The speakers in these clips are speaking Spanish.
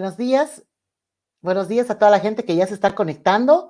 Buenos días. Buenos días a toda la gente que ya se está conectando.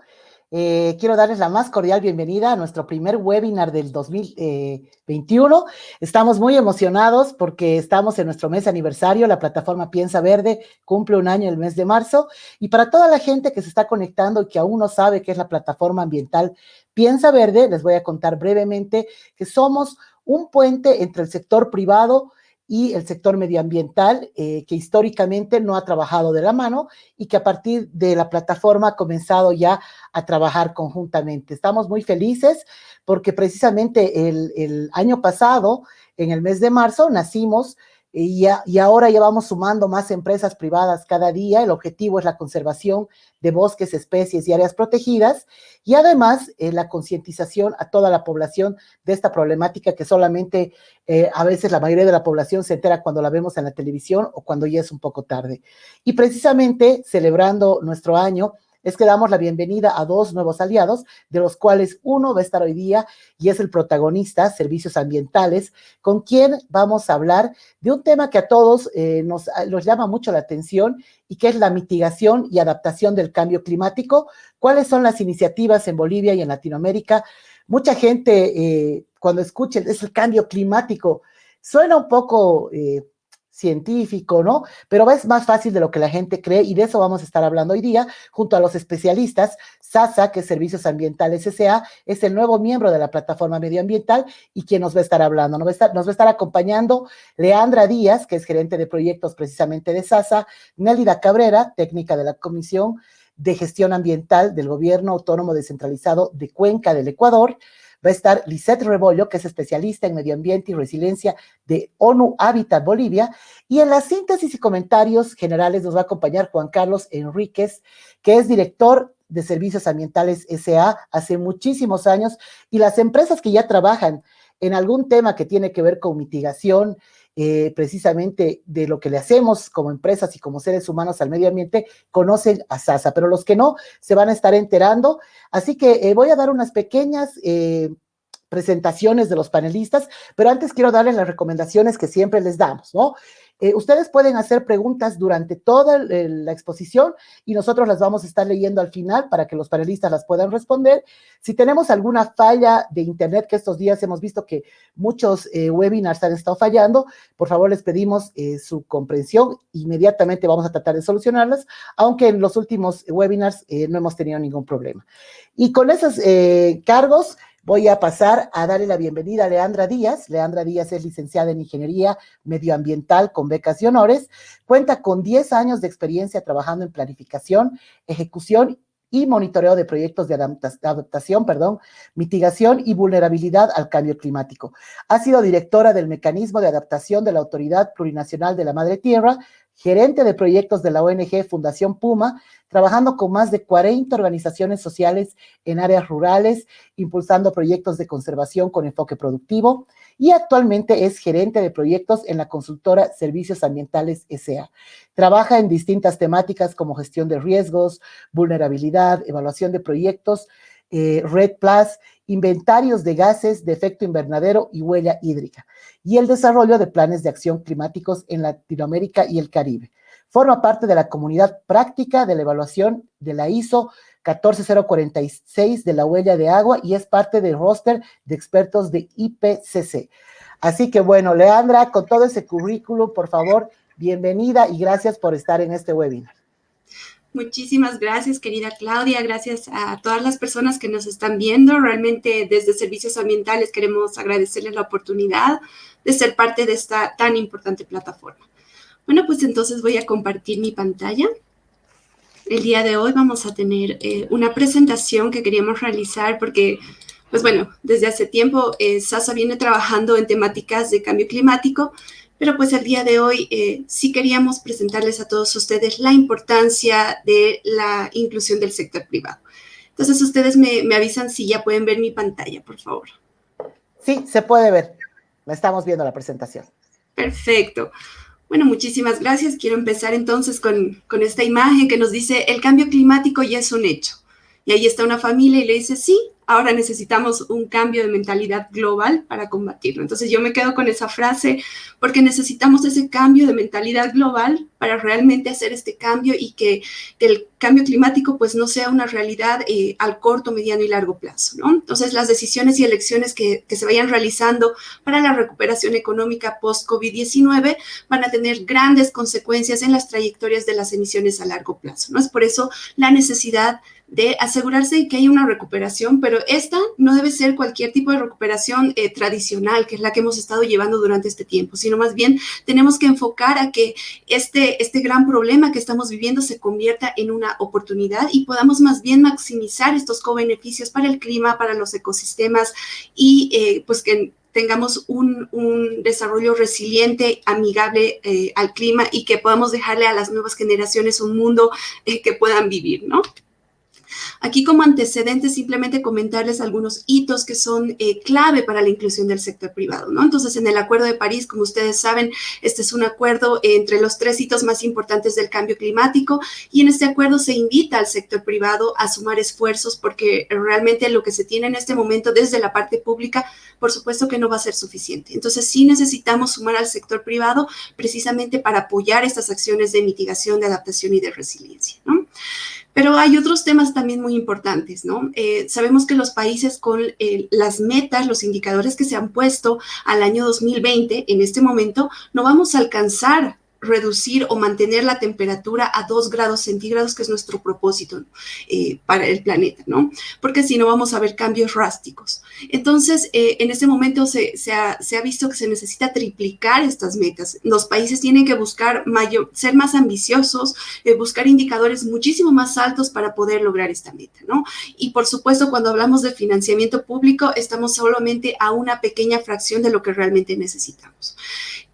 Quiero darles la más cordial bienvenida a nuestro primer webinar del 2021. Estamos muy emocionados porque estamos en nuestro mes aniversario. La plataforma Piensa Verde cumple un año el mes de marzo. Y para toda la gente que se está conectando y que aún no sabe qué es la plataforma ambiental Piensa Verde, les voy a contar brevemente que somos un puente entre el sector privado y el sector medioambiental, que históricamente no ha trabajado de la mano y que a partir de la plataforma ha comenzado ya a trabajar conjuntamente. Estamos muy felices porque precisamente el año pasado, en el mes de marzo, nacimos y ahora ya vamos sumando más empresas privadas cada día. El objetivo es la conservación de bosques, especies y áreas protegidas y además la concientización a toda la población de esta problemática que solamente a veces la mayoría de la población se entera cuando la vemos en la televisión o cuando ya es un poco tarde. Y precisamente celebrando nuestro año, es que damos la bienvenida a dos nuevos aliados, de los cuales uno va a estar hoy día y es el protagonista, Servicios Ambientales, con quien vamos a hablar de un tema que a todos nos llama mucho la atención y que es la mitigación y adaptación del cambio climático. ¿Cuáles son las iniciativas en Bolivia y en Latinoamérica? Mucha gente cuando escuchen es el cambio climático, suena un poco científico, ¿no? Pero es más fácil de lo que la gente cree y de eso vamos a estar hablando hoy día junto a los especialistas. SASA, que es Servicios Ambientales S.A., es el nuevo miembro de la plataforma medioambiental y quien nos va a estar hablando. Nos va a estar acompañando Leandra Díaz, que es gerente de proyectos precisamente de SASA, Nélida Cabrera, técnica de la Comisión de Gestión Ambiental del Gobierno Autónomo Descentralizado de Cuenca del Ecuador. Va a estar Lisette Rebollo, que es especialista en medio ambiente y resiliencia de ONU Habitat Bolivia. Y en la síntesis y comentarios generales nos va a acompañar Juan Carlos Enríquez, que es director de Servicios Ambientales S.A. hace muchísimos años, y las empresas que ya trabajan en algún tema que tiene que ver con mitigación, precisamente de lo que le hacemos como empresas y como seres humanos al medio ambiente, conocen a SASA, pero los que no se van a estar enterando. Así que voy a dar unas pequeñas presentaciones de los panelistas, pero antes quiero darles las recomendaciones que siempre les damos, ¿no? Ustedes pueden hacer preguntas durante toda la exposición y nosotros las vamos a estar leyendo al final para que los panelistas las puedan responder. Si tenemos alguna falla de internet, que estos días hemos visto que muchos webinars han estado fallando, por favor les pedimos su comprensión. Inmediatamente vamos a tratar de solucionarlas, aunque en los últimos webinars no hemos tenido ningún problema. Y con esos cargos, voy a pasar a darle la bienvenida a Leandra Díaz. Leandra Díaz es licenciada en Ingeniería Medioambiental con becas y honores. Cuenta con 10 años de experiencia trabajando en planificación, ejecución y monitoreo de proyectos de adaptación, mitigación y vulnerabilidad al cambio climático. Ha sido directora del Mecanismo de Adaptación de la Autoridad Plurinacional de la Madre Tierra, gerente de proyectos de la ONG Fundación Puma, trabajando con más de 40 organizaciones sociales en áreas rurales, impulsando proyectos de conservación con enfoque productivo, y actualmente es gerente de proyectos en la consultora Servicios Ambientales S.A. Trabaja en distintas temáticas como gestión de riesgos, vulnerabilidad, evaluación de proyectos, REDD+, inventarios de gases de efecto invernadero y huella hídrica, y el desarrollo de planes de acción climáticos en Latinoamérica y el Caribe. Forma parte de la comunidad práctica de la evaluación de la ISO 14046 de la huella de agua y es parte del roster de expertos de IPCC. Así que bueno, Leandra, con todo ese currículum, por favor, bienvenida y gracias por estar en este webinar. Muchísimas gracias, querida Claudia. Gracias a todas las personas que nos están viendo. Realmente desde Servicios Ambientales queremos agradecerles la oportunidad de ser parte de esta tan importante plataforma. Bueno, pues entonces voy a compartir mi pantalla. El día de hoy vamos a tener una presentación que queríamos realizar porque, pues bueno, desde hace tiempo SASA viene trabajando en temáticas de cambio climático, pero pues el día de hoy sí queríamos presentarles a todos ustedes la importancia de la inclusión del sector privado. Entonces, ustedes me avisan si ya pueden ver mi pantalla, por favor. Sí, se puede ver. Estamos viendo la presentación. Perfecto. Bueno, muchísimas gracias. Quiero empezar entonces con esta imagen que nos dice el cambio climático ya es un hecho. Y ahí está una familia y le dice, sí, ahora necesitamos un cambio de mentalidad global para combatirlo. Entonces yo me quedo con esa frase porque necesitamos ese cambio de mentalidad global para realmente hacer este cambio y que el cambio climático pues no sea una realidad al corto, mediano y largo plazo, ¿no? Entonces las decisiones y elecciones que se vayan realizando para la recuperación económica post-COVID-19 van a tener grandes consecuencias en las trayectorias de las emisiones a largo plazo, ¿no? Es por eso la necesidad de asegurarse de que haya una recuperación, pero esta no debe ser cualquier tipo de recuperación tradicional, que es la que hemos estado llevando durante este tiempo, sino más bien tenemos que enfocar a que este gran problema que estamos viviendo se convierta en una oportunidad y podamos más bien maximizar estos co-beneficios para el clima, para los ecosistemas y pues que tengamos un desarrollo resiliente, amigable al clima y que podamos dejarle a las nuevas generaciones un mundo que puedan vivir, ¿no? Aquí como antecedentes simplemente comentarles algunos hitos que son clave para la inclusión del sector privado, ¿no? Entonces en el Acuerdo de París, como ustedes saben, este es un acuerdo entre los 3 hitos más importantes del cambio climático y en este acuerdo se invita al sector privado a sumar esfuerzos porque realmente lo que se tiene en este momento desde la parte pública, por supuesto que no va a ser suficiente. Entonces sí necesitamos sumar al sector privado precisamente para apoyar estas acciones de mitigación, de adaptación y de resiliencia, ¿no? Pero hay otros temas también muy importantes, ¿no? Sabemos que los países con las metas, los indicadores que se han puesto al año 2020, en este momento, no vamos a alcanzar reducir o mantener la temperatura a 2 grados centígrados, que es nuestro propósito, ¿no? Para el planeta, ¿no? Porque si no vamos a ver cambios drásticos. Entonces, en este momento se ha visto que se necesita triplicar estas metas. Los países tienen que buscar ser más ambiciosos, buscar indicadores muchísimo más altos para poder lograr esta meta, ¿no? Y por supuesto, cuando hablamos de financiamiento público, estamos solamente a una pequeña fracción de lo que realmente necesitamos.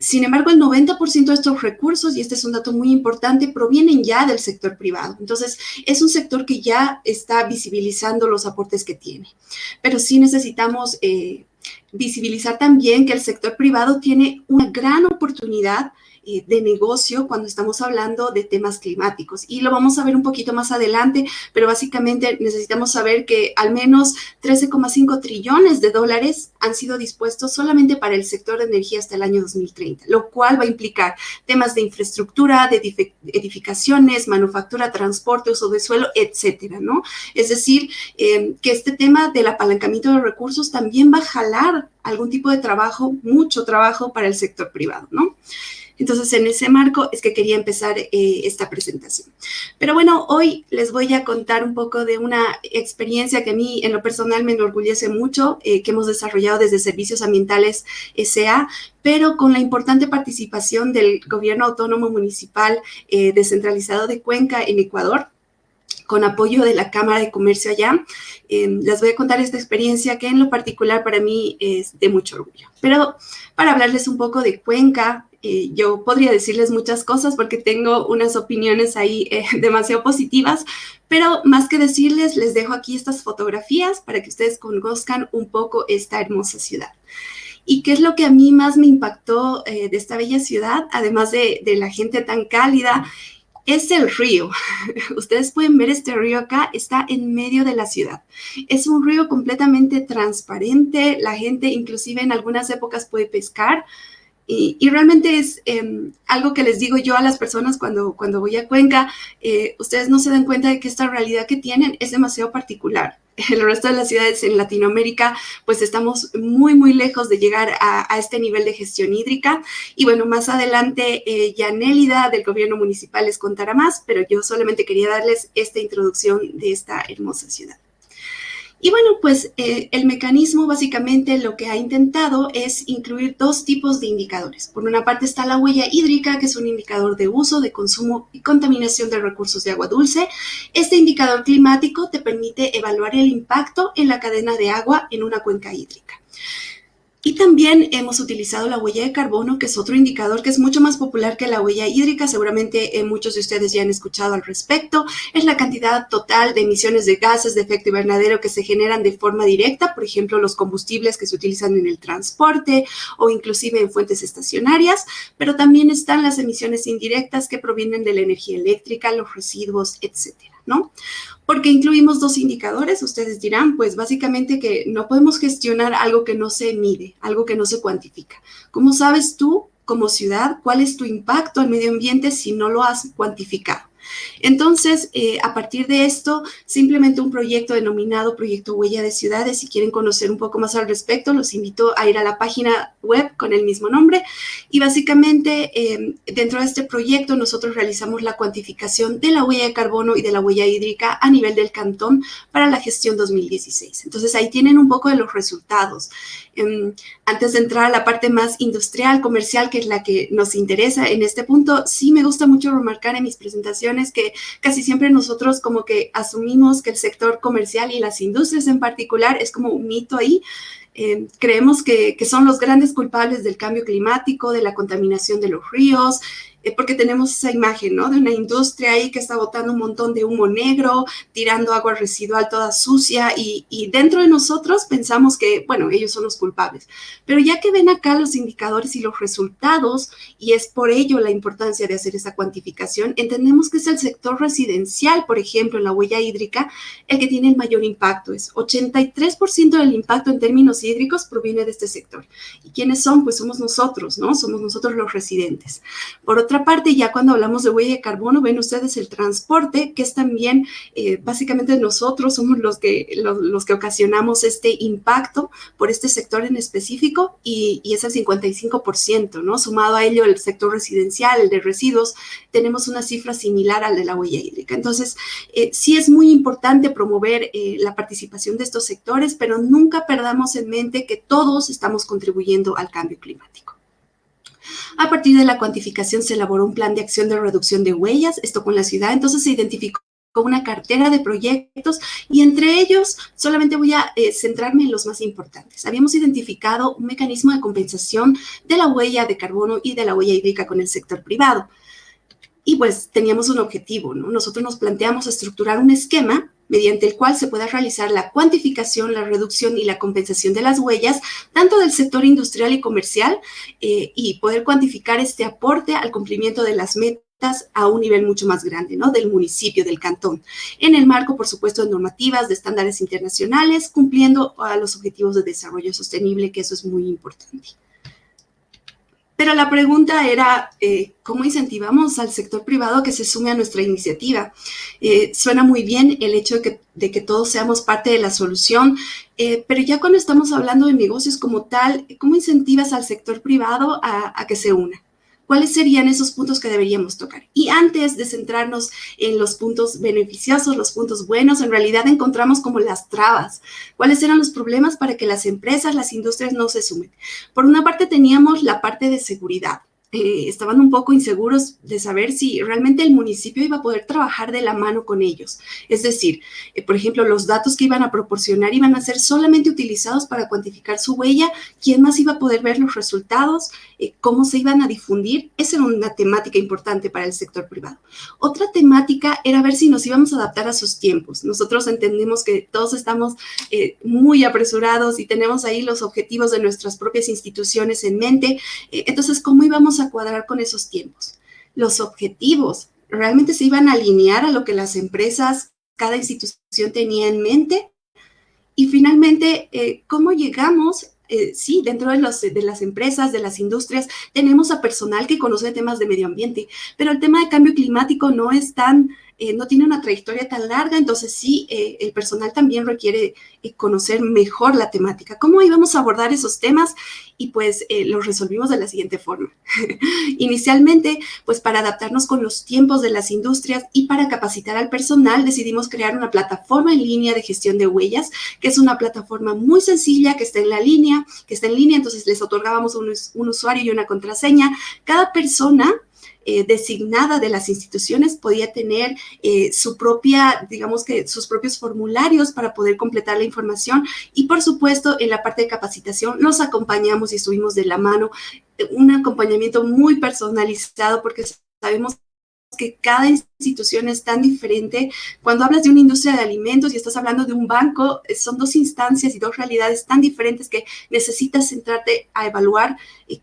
Sin embargo, el 90% de estos recursos, y este es un dato muy importante, provienen ya del sector privado. Entonces, es un sector que ya está visibilizando los aportes que tiene. Pero sí necesitamos visibilizar también que el sector privado tiene una gran oportunidad de negocio cuando estamos hablando de temas climáticos. Y lo vamos a ver un poquito más adelante, pero básicamente necesitamos saber que al menos 13,5 trillones de dólares han sido dispuestos solamente para el sector de energía hasta el año 2030, lo cual va a implicar temas de infraestructura, de edificaciones, manufactura, transporte, uso de suelo, etcétera, ¿no? Es decir, que este tema del apalancamiento de recursos también va a jalar algún tipo de trabajo, mucho trabajo para el sector privado, ¿no? Entonces, en ese marco es que quería empezar esta presentación. Pero bueno, hoy les voy a contar un poco de una experiencia que a mí en lo personal me enorgullece mucho, que hemos desarrollado desde Servicios Ambientales S.A., pero con la importante participación del Gobierno Autónomo Municipal Descentralizado de Cuenca en Ecuador, con apoyo de la Cámara de Comercio allá. Les voy a contar esta experiencia que en lo particular para mí es de mucho orgullo. Pero para hablarles un poco de Cuenca, yo podría decirles muchas cosas porque tengo unas opiniones ahí demasiado positivas, pero más que decirles, les dejo aquí estas fotografías para que ustedes conozcan un poco esta hermosa ciudad. ¿Y qué es lo que a mí más me impactó de esta bella ciudad, además de la gente tan cálida? Es el río. Ustedes pueden ver este río acá, está en medio de la ciudad. Es un río completamente transparente, la gente inclusive en algunas épocas puede pescar y realmente es algo que les digo yo a las personas cuando voy a Cuenca, ustedes no se dan cuenta de que esta realidad que tienen es demasiado particular. El resto de las ciudades en Latinoamérica, pues estamos muy, muy lejos de llegar a este nivel de gestión hídrica. Y bueno, más adelante ya Nélida del gobierno municipal les contará más, pero yo solamente quería darles esta introducción de esta hermosa ciudad. Y bueno, pues el mecanismo básicamente lo que ha intentado es incluir 2 tipos de indicadores. Por una parte está la huella hídrica, que es un indicador de uso, de consumo y contaminación de recursos de agua dulce. Este indicador climático te permite evaluar el impacto en la cadena de agua en una cuenca hídrica. Y también hemos utilizado la huella de carbono, que es otro indicador que es mucho más popular que la huella hídrica. Seguramente muchos de ustedes ya han escuchado al respecto. Es la cantidad total de emisiones de gases de efecto invernadero que se generan de forma directa, por ejemplo, los combustibles que se utilizan en el transporte o inclusive en fuentes estacionarias, pero también están las emisiones indirectas que provienen de la energía eléctrica, los residuos, etcétera, ¿no? Porque incluimos dos indicadores, ustedes dirán, pues básicamente que no podemos gestionar algo que no se mide, algo que no se cuantifica. ¿Cómo sabes tú, como ciudad, cuál es tu impacto al medio ambiente si no lo has cuantificado? Entonces, a partir de esto, simplemente un proyecto denominado Proyecto Huella de Ciudades. Si quieren conocer un poco más al respecto, los invito a ir a la página web con el mismo nombre. Y básicamente, dentro de este proyecto, nosotros realizamos la cuantificación de la huella de carbono y de la huella hídrica a nivel del cantón para la gestión 2016. Entonces, ahí tienen un poco de los resultados. Antes de entrar a la parte más industrial, comercial, que es la que nos interesa en este punto, sí me gusta mucho remarcar en mis presentaciones que casi siempre nosotros como que asumimos que el sector comercial y las industrias en particular es como un mito ahí. Creemos que son los grandes culpables del cambio climático, de la contaminación de los ríos, porque tenemos esa imagen, ¿no? De una industria ahí que está botando un montón de humo negro, tirando agua residual toda sucia y dentro de nosotros pensamos que, bueno, ellos son los culpables. Pero ya que ven acá los indicadores y los resultados, y es por ello la importancia de hacer esa cuantificación, entendemos que es el sector residencial, por ejemplo, en la huella hídrica, el que tiene el mayor impacto. Es 83% del impacto en términos hídricos proviene de este sector. ¿Y quiénes son? Pues somos nosotros, ¿no? Somos nosotros los residentes. Por otra parte, ya cuando hablamos de huella de carbono, ven ustedes el transporte, que es también, básicamente nosotros somos los que ocasionamos este impacto por este sector en específico y es el 55%, ¿no? Sumado a ello el sector residencial, el de residuos, tenemos una cifra similar al de la huella hídrica. Entonces, sí es muy importante promover la participación de estos sectores, pero nunca perdamos en mente que todos estamos contribuyendo al cambio climático. A partir de la cuantificación se elaboró un plan de acción de reducción de huellas, esto con la ciudad, entonces se identificó una cartera de proyectos y entre ellos solamente voy a centrarme en los más importantes. Habíamos identificado un mecanismo de compensación de la huella de carbono y de la huella hídrica con el sector privado. Y pues teníamos un objetivo, ¿no? Nosotros nos planteamos estructurar un esquema mediante el cual se pueda realizar la cuantificación, la reducción y la compensación de las huellas, tanto del sector industrial y comercial, y poder cuantificar este aporte al cumplimiento de las metas a un nivel mucho más grande, ¿no? Del municipio, del cantón, en el marco, por supuesto, de normativas, de estándares internacionales, cumpliendo a los objetivos de desarrollo sostenible, que eso es muy importante. Pero la pregunta era, ¿cómo incentivamos al sector privado que se sume a nuestra iniciativa? Suena muy bien el hecho de que todos seamos parte de la solución, pero ya cuando estamos hablando de negocios como tal, ¿cómo incentivas al sector privado a que se una? ¿Cuáles serían esos puntos que deberíamos tocar? Y antes de centrarnos en los puntos beneficiosos, los puntos buenos, en realidad encontramos como las trabas. ¿Cuáles eran los problemas para que las empresas, las industrias no se sumen? Por una parte teníamos la parte de seguridad. Estaban un poco inseguros de saber si realmente el municipio iba a poder trabajar de la mano con ellos. Es decir, por ejemplo, los datos que iban a proporcionar iban a ser solamente utilizados para cuantificar su huella, quién más iba a poder ver los resultados, cómo se iban a difundir. Esa era una temática importante para el sector privado. Otra temática era ver si nos íbamos a adaptar a sus tiempos. Nosotros entendemos que todos estamos muy apresurados y tenemos ahí los objetivos de nuestras propias instituciones en mente. Entonces, ¿cómo íbamos a cuadrar con esos tiempos? Los objetivos realmente se iban a alinear a lo que las empresas, cada institución tenía en mente. Y finalmente, ¿cómo llegamos? Sí, dentro de las empresas, de las industrias, tenemos a personal que conoce temas de medio ambiente, pero el tema de cambio climático no es tan, no tiene una trayectoria tan larga, entonces sí, el personal también requiere conocer mejor la temática. ¿Cómo íbamos a abordar esos temas? Y pues los resolvimos de la siguiente forma. Inicialmente, pues para adaptarnos con los tiempos de las industrias y para capacitar al personal, decidimos crear una plataforma en línea de gestión de huellas, que es una plataforma muy sencilla que está en línea, entonces les otorgábamos un usuario y una contraseña. Cada persona designada de las instituciones podía tener su propia, digamos que sus propios formularios para poder completar la información y por supuesto en la parte de capacitación los acompañamos y estuvimos de la mano, un acompañamiento muy personalizado porque sabemos que cada institución es tan diferente. Cuando hablas de una industria de alimentos y estás hablando de un banco, son dos instancias y dos realidades tan diferentes que necesitas centrarte a evaluar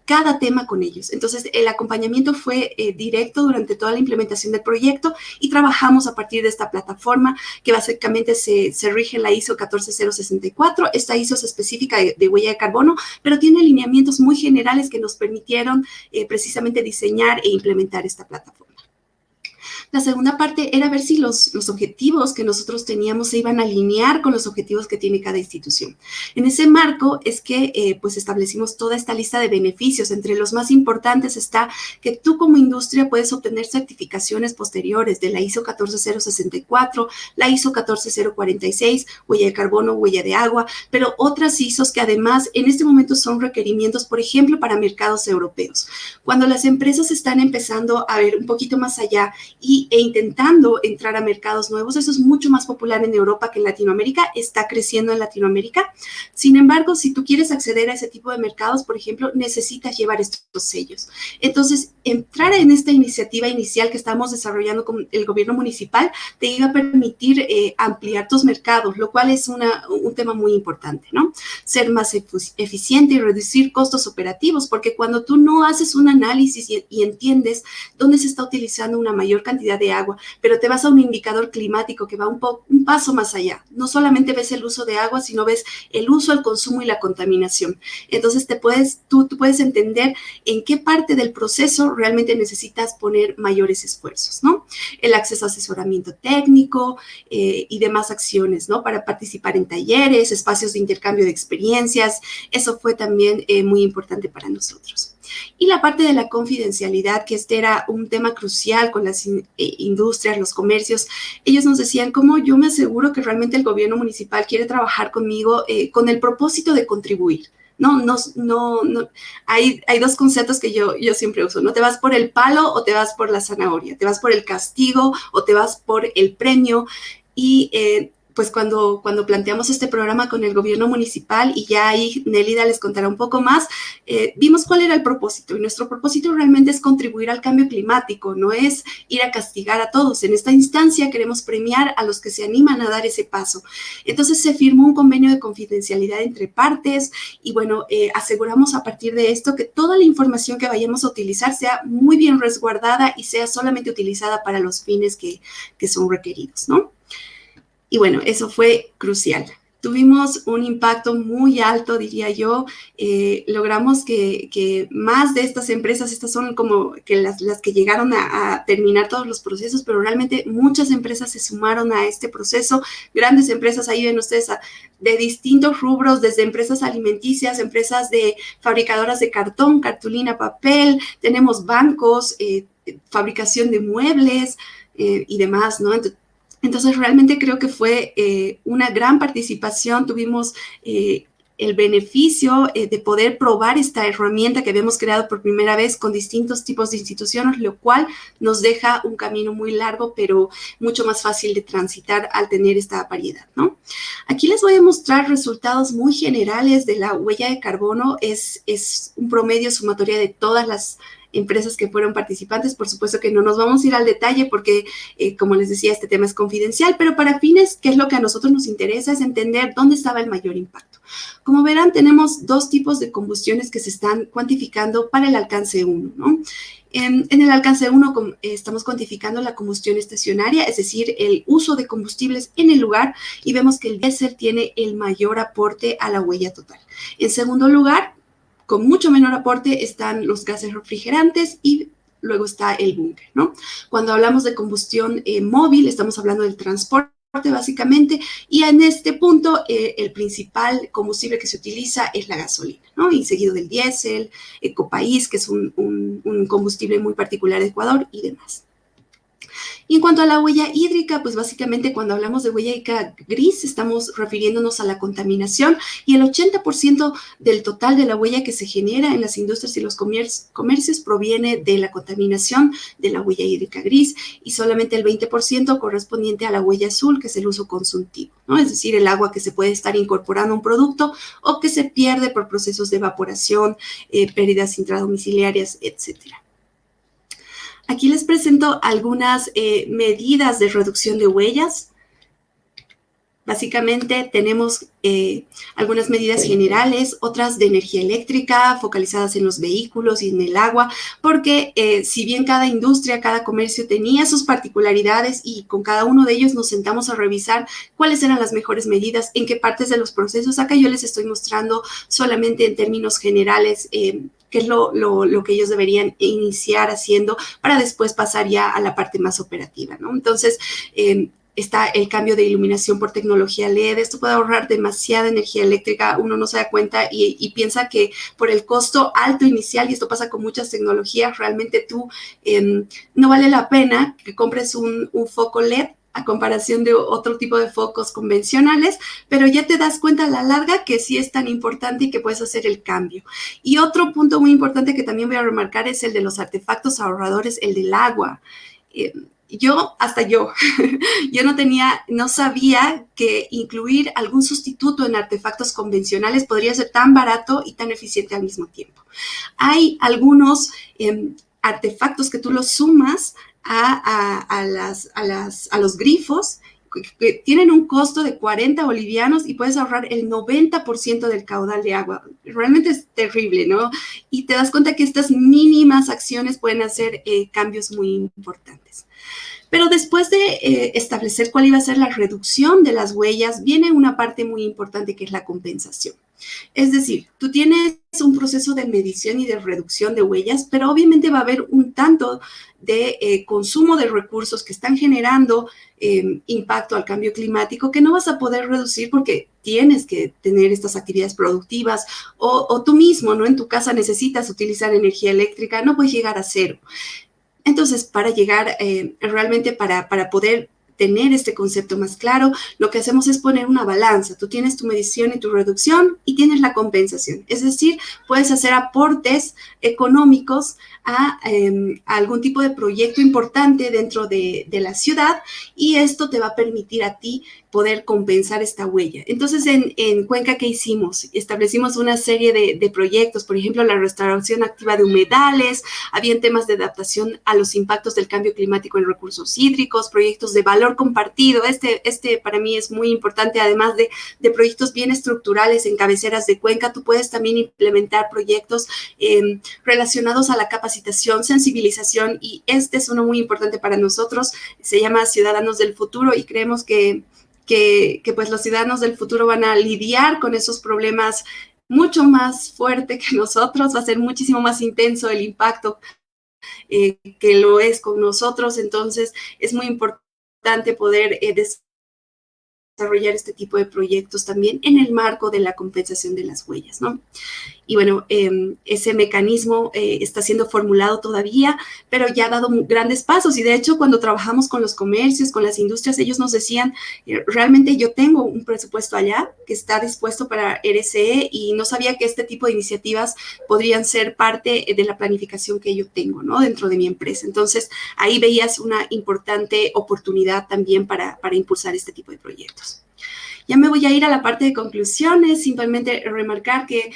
cada tema con ellos. Entonces, el acompañamiento fue directo durante toda la implementación del proyecto y trabajamos a partir de esta plataforma que básicamente se rige en la ISO 14064. Esta ISO es específica de huella de carbono, pero tiene lineamientos muy generales que nos permitieron precisamente diseñar e implementar esta plataforma. La segunda parte era ver si los objetivos que nosotros teníamos se iban a alinear con los objetivos que tiene cada institución. En ese marco es que pues establecimos toda esta lista de beneficios. Entre los más importantes está que tú como industria puedes obtener certificaciones posteriores de la ISO 14064, la ISO 14046, huella de carbono, huella de agua, pero otras ISOs que además en este momento son requerimientos, por ejemplo, para mercados europeos. Cuando las empresas están empezando a ver un poquito más allá e intentando entrar a mercados nuevos, eso es mucho más popular en Europa que en Latinoamérica, está creciendo en Latinoamérica. Sin embargo, si tú quieres acceder a ese tipo de mercados, por ejemplo, necesitas llevar estos sellos. Entonces, entrar en esta iniciativa inicial que estamos desarrollando con el gobierno municipal te iba a permitir ampliar tus mercados, lo cual es un tema muy importante, ¿no? Ser más eficiente y reducir costos operativos, porque cuando tú no haces un análisis y entiendes dónde se está utilizando una mayor cantidad de agua, pero te vas a un indicador climático que va un paso más allá. No solamente ves el uso de agua, sino ves el uso, el consumo y la contaminación. Entonces tú puedes entender en qué parte del proceso realmente necesitas poner mayores esfuerzos, ¿no? El acceso a asesoramiento técnico y demás acciones, ¿no? Para participar en talleres, espacios de intercambio de experiencias. Eso fue también muy importante para nosotros. Y la parte de la confidencialidad, que este era un tema crucial con las industrias, los comercios. Ellos nos decían, ¿cómo yo me aseguro que realmente el gobierno municipal quiere trabajar conmigo con el propósito de contribuir? No, hay dos conceptos que yo siempre uso, ¿no? Te vas por el palo o te vas por la zanahoria, te vas por el castigo o te vas por el premio. Y pues cuando planteamos este programa con el gobierno municipal, y ya ahí Nélida les contará un poco más, vimos cuál era el propósito, y nuestro propósito realmente es contribuir al cambio climático, no es ir a castigar a todos. En esta instancia queremos premiar a los que se animan a dar ese paso. Entonces se firmó un convenio de confidencialidad entre partes, y bueno, aseguramos a partir de esto que toda la información que vayamos a utilizar sea muy bien resguardada y sea solamente utilizada para los fines que son requeridos, ¿no? Y bueno, eso fue crucial. Tuvimos un impacto muy alto, diría yo. Logramos que más de estas empresas, estas son como que las que llegaron a terminar todos los procesos, pero realmente muchas empresas se sumaron a este proceso. Grandes empresas, ahí ven ustedes, de distintos rubros, desde empresas alimenticias, empresas de fabricadoras de cartón, cartulina, papel, tenemos bancos, fabricación de muebles y demás, ¿no? Entonces, realmente creo que fue una gran participación. Tuvimos el beneficio de poder probar esta herramienta que habíamos creado por primera vez con distintos tipos de instituciones, lo cual nos deja un camino muy largo, pero mucho más fácil de transitar al tener esta variedad, ¿no? Aquí les voy a mostrar resultados muy generales de la huella de carbono. Es un promedio sumatoria de todas las empresas que fueron participantes. Por supuesto que no nos vamos a ir al detalle porque, como les decía, este tema es confidencial, pero para fines, ¿qué es lo que a nosotros nos interesa? Es entender dónde estaba el mayor impacto. Como verán, tenemos dos tipos de combustiones que se están cuantificando para el alcance 1, ¿no? En el alcance 1 estamos cuantificando la combustión estacionaria, es decir, el uso de combustibles en el lugar, y vemos que el diésel tiene el mayor aporte a la huella total. En segundo lugar, con mucho menor aporte están los gases refrigerantes y luego está el búnker, ¿no? Cuando hablamos de combustión móvil, estamos hablando del transporte básicamente, y en este punto el principal combustible que se utiliza es la gasolina, ¿no? Y seguido del diésel, Ecopaís, que es un combustible muy particular de Ecuador, y demás. Y en cuanto a la huella hídrica, pues básicamente cuando hablamos de huella hídrica gris estamos refiriéndonos a la contaminación, y el 80% del total de la huella que se genera en las industrias y los comercios proviene de la contaminación de la huella hídrica gris, y solamente el 20% correspondiente a la huella azul, que es el uso consultivo, ¿no? Es decir, el agua que se puede estar incorporando a un producto o que se pierde por procesos de evaporación, pérdidas intradomiciliarias, etcétera. Aquí les presento algunas medidas de reducción de huellas. Básicamente tenemos algunas medidas generales, otras de energía eléctrica, focalizadas en los vehículos y en el agua, porque si bien cada industria, cada comercio tenía sus particularidades y con cada uno de ellos nos sentamos a revisar cuáles eran las mejores medidas, en qué partes de los procesos. Acá yo les estoy mostrando solamente en términos generales qué es lo que ellos deberían iniciar haciendo para después pasar ya a la parte más operativa, ¿no? Entonces, está el cambio de iluminación por tecnología LED. Esto puede ahorrar demasiada energía eléctrica. Uno no se da cuenta y piensa que por el costo alto inicial, y esto pasa con muchas tecnologías, realmente tú no vale la pena que compres un foco LED a comparación de otro tipo de focos convencionales, pero ya te das cuenta a la larga que sí es tan importante y que puedes hacer el cambio. Y otro punto muy importante que también voy a remarcar es el de los artefactos ahorradores, el del agua. Yo no sabía que incluir algún sustituto en artefactos convencionales podría ser tan barato y tan eficiente al mismo tiempo. Hay algunos artefactos que tú los sumas a los grifos que tienen un costo de 40 bolivianos y puedes ahorrar el 90% del caudal de agua. Realmente es terrible, ¿no? Y te das cuenta que estas mínimas acciones pueden hacer cambios muy importantes. Pero después de establecer cuál iba a ser la reducción de las huellas, viene una parte muy importante que es la compensación. Es decir, tú tienes un proceso de medición y de reducción de huellas, pero obviamente va a haber un tanto de consumo de recursos que están generando impacto al cambio climático que no vas a poder reducir porque tienes que tener estas actividades productivas o tú mismo, ¿no? En tu casa necesitas utilizar energía eléctrica, no puedes llegar a cero. Entonces, para llegar realmente para poder tener este concepto más claro, lo que hacemos es poner una balanza. Tú tienes tu medición y tu reducción y tienes la compensación. Es decir, puedes hacer aportes económicos a algún tipo de proyecto importante dentro de la ciudad y esto te va a permitir a ti poder compensar esta huella. Entonces, en Cuenca, ¿qué hicimos? Establecimos una serie de proyectos, por ejemplo, la restauración activa de humedales, habían temas de adaptación a los impactos del cambio climático en recursos hídricos, proyectos de valor compartido. Este para mí es muy importante, además de proyectos bien estructurales en cabeceras de Cuenca, tú puedes también implementar proyectos relacionados a la capacitación, sensibilización, y este es uno muy importante para nosotros, se llama Ciudadanos del Futuro, y creemos que pues los ciudadanos del futuro van a lidiar con esos problemas mucho más fuerte que nosotros, va a ser muchísimo más intenso el impacto que lo es con nosotros. Entonces es muy importante poder desarrollar este tipo de proyectos también en el marco de la compensación de las huellas, ¿no? Y bueno, ese mecanismo está siendo formulado todavía, pero ya ha dado grandes pasos. Y de hecho, cuando trabajamos con los comercios, con las industrias, ellos nos decían, realmente yo tengo un presupuesto allá que está dispuesto para RSE y no sabía que este tipo de iniciativas podrían ser parte de la planificación que yo tengo, ¿no? Dentro de mi empresa. Entonces, ahí veías una importante oportunidad también para impulsar este tipo de proyectos. Ya me voy a ir a la parte de conclusiones, simplemente remarcar que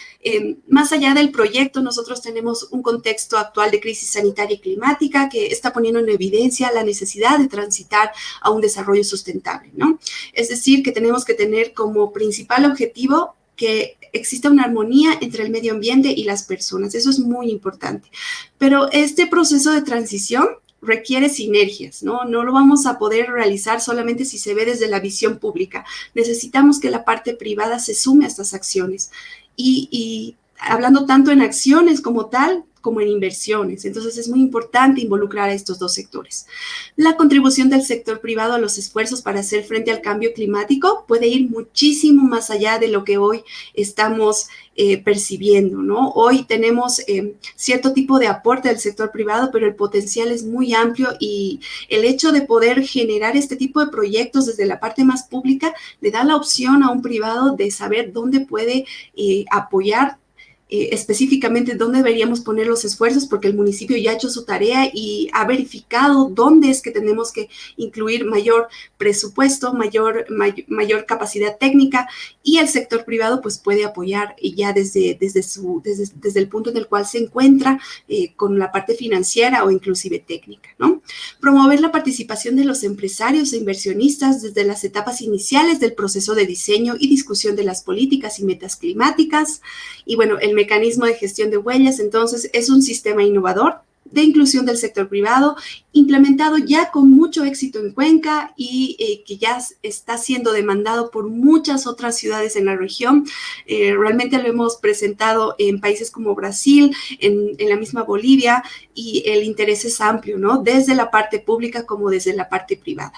más allá del proyecto, nosotros tenemos un contexto actual de crisis sanitaria y climática que está poniendo en evidencia la necesidad de transitar a un desarrollo sustentable, ¿no? Es decir, que tenemos que tener como principal objetivo que exista una armonía entre el medio ambiente y las personas. Eso es muy importante. Pero este proceso de transición requiere sinergias, ¿no? No lo vamos a poder realizar solamente si se ve desde la visión pública. Necesitamos que la parte privada se sume a estas acciones. Y hablando tanto en acciones como tal, como en inversiones. Entonces es muy importante involucrar a estos dos sectores. La contribución del sector privado a los esfuerzos para hacer frente al cambio climático puede ir muchísimo más allá de lo que hoy estamos percibiendo, ¿no? Hoy tenemos cierto tipo de aporte del sector privado, pero el potencial es muy amplio y el hecho de poder generar este tipo de proyectos desde la parte más pública le da la opción a un privado de saber dónde puede apoyar específicamente dónde deberíamos poner los esfuerzos, porque el municipio ya ha hecho su tarea y ha verificado dónde es que tenemos que incluir mayor presupuesto, mayor capacidad técnica, y el sector privado pues puede apoyar ya desde el punto en el cual se encuentra, con la parte financiera o inclusive técnica, ¿no? Promover la participación de los empresarios e inversionistas desde las etapas iniciales del proceso de diseño y discusión de las políticas y metas climáticas. Y bueno, el mecanismo de gestión de huellas, entonces, es un sistema innovador de inclusión del sector privado, implementado ya con mucho éxito en Cuenca y que ya está siendo demandado por muchas otras ciudades en la región. Realmente lo hemos presentado en países como Brasil, en la misma Bolivia, y el interés es amplio, ¿no? Desde la parte pública como desde la parte privada.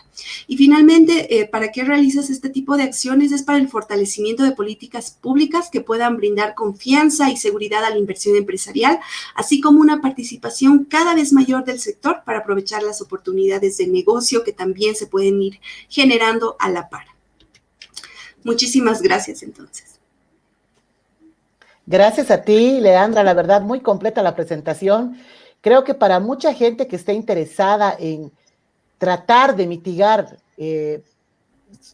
Y finalmente, ¿para qué realizas este tipo de acciones? Es para el fortalecimiento de políticas públicas que puedan brindar confianza y seguridad a la inversión empresarial, así como una participación cada vez mayor del sector para aprovechar las oportunidades de negocio que también se pueden ir generando a la par. Muchísimas gracias, entonces. Gracias a ti, Leandra, la verdad, muy completa la presentación. Creo que para mucha gente que esté interesada en tratar de mitigar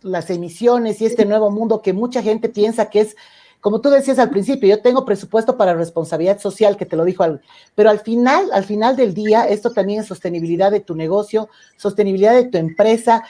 las emisiones y este nuevo mundo que mucha gente piensa que es, como tú decías al principio, yo tengo presupuesto para responsabilidad social, que te lo dijo, pero al final del día, esto también es sostenibilidad de tu negocio, sostenibilidad de tu empresa,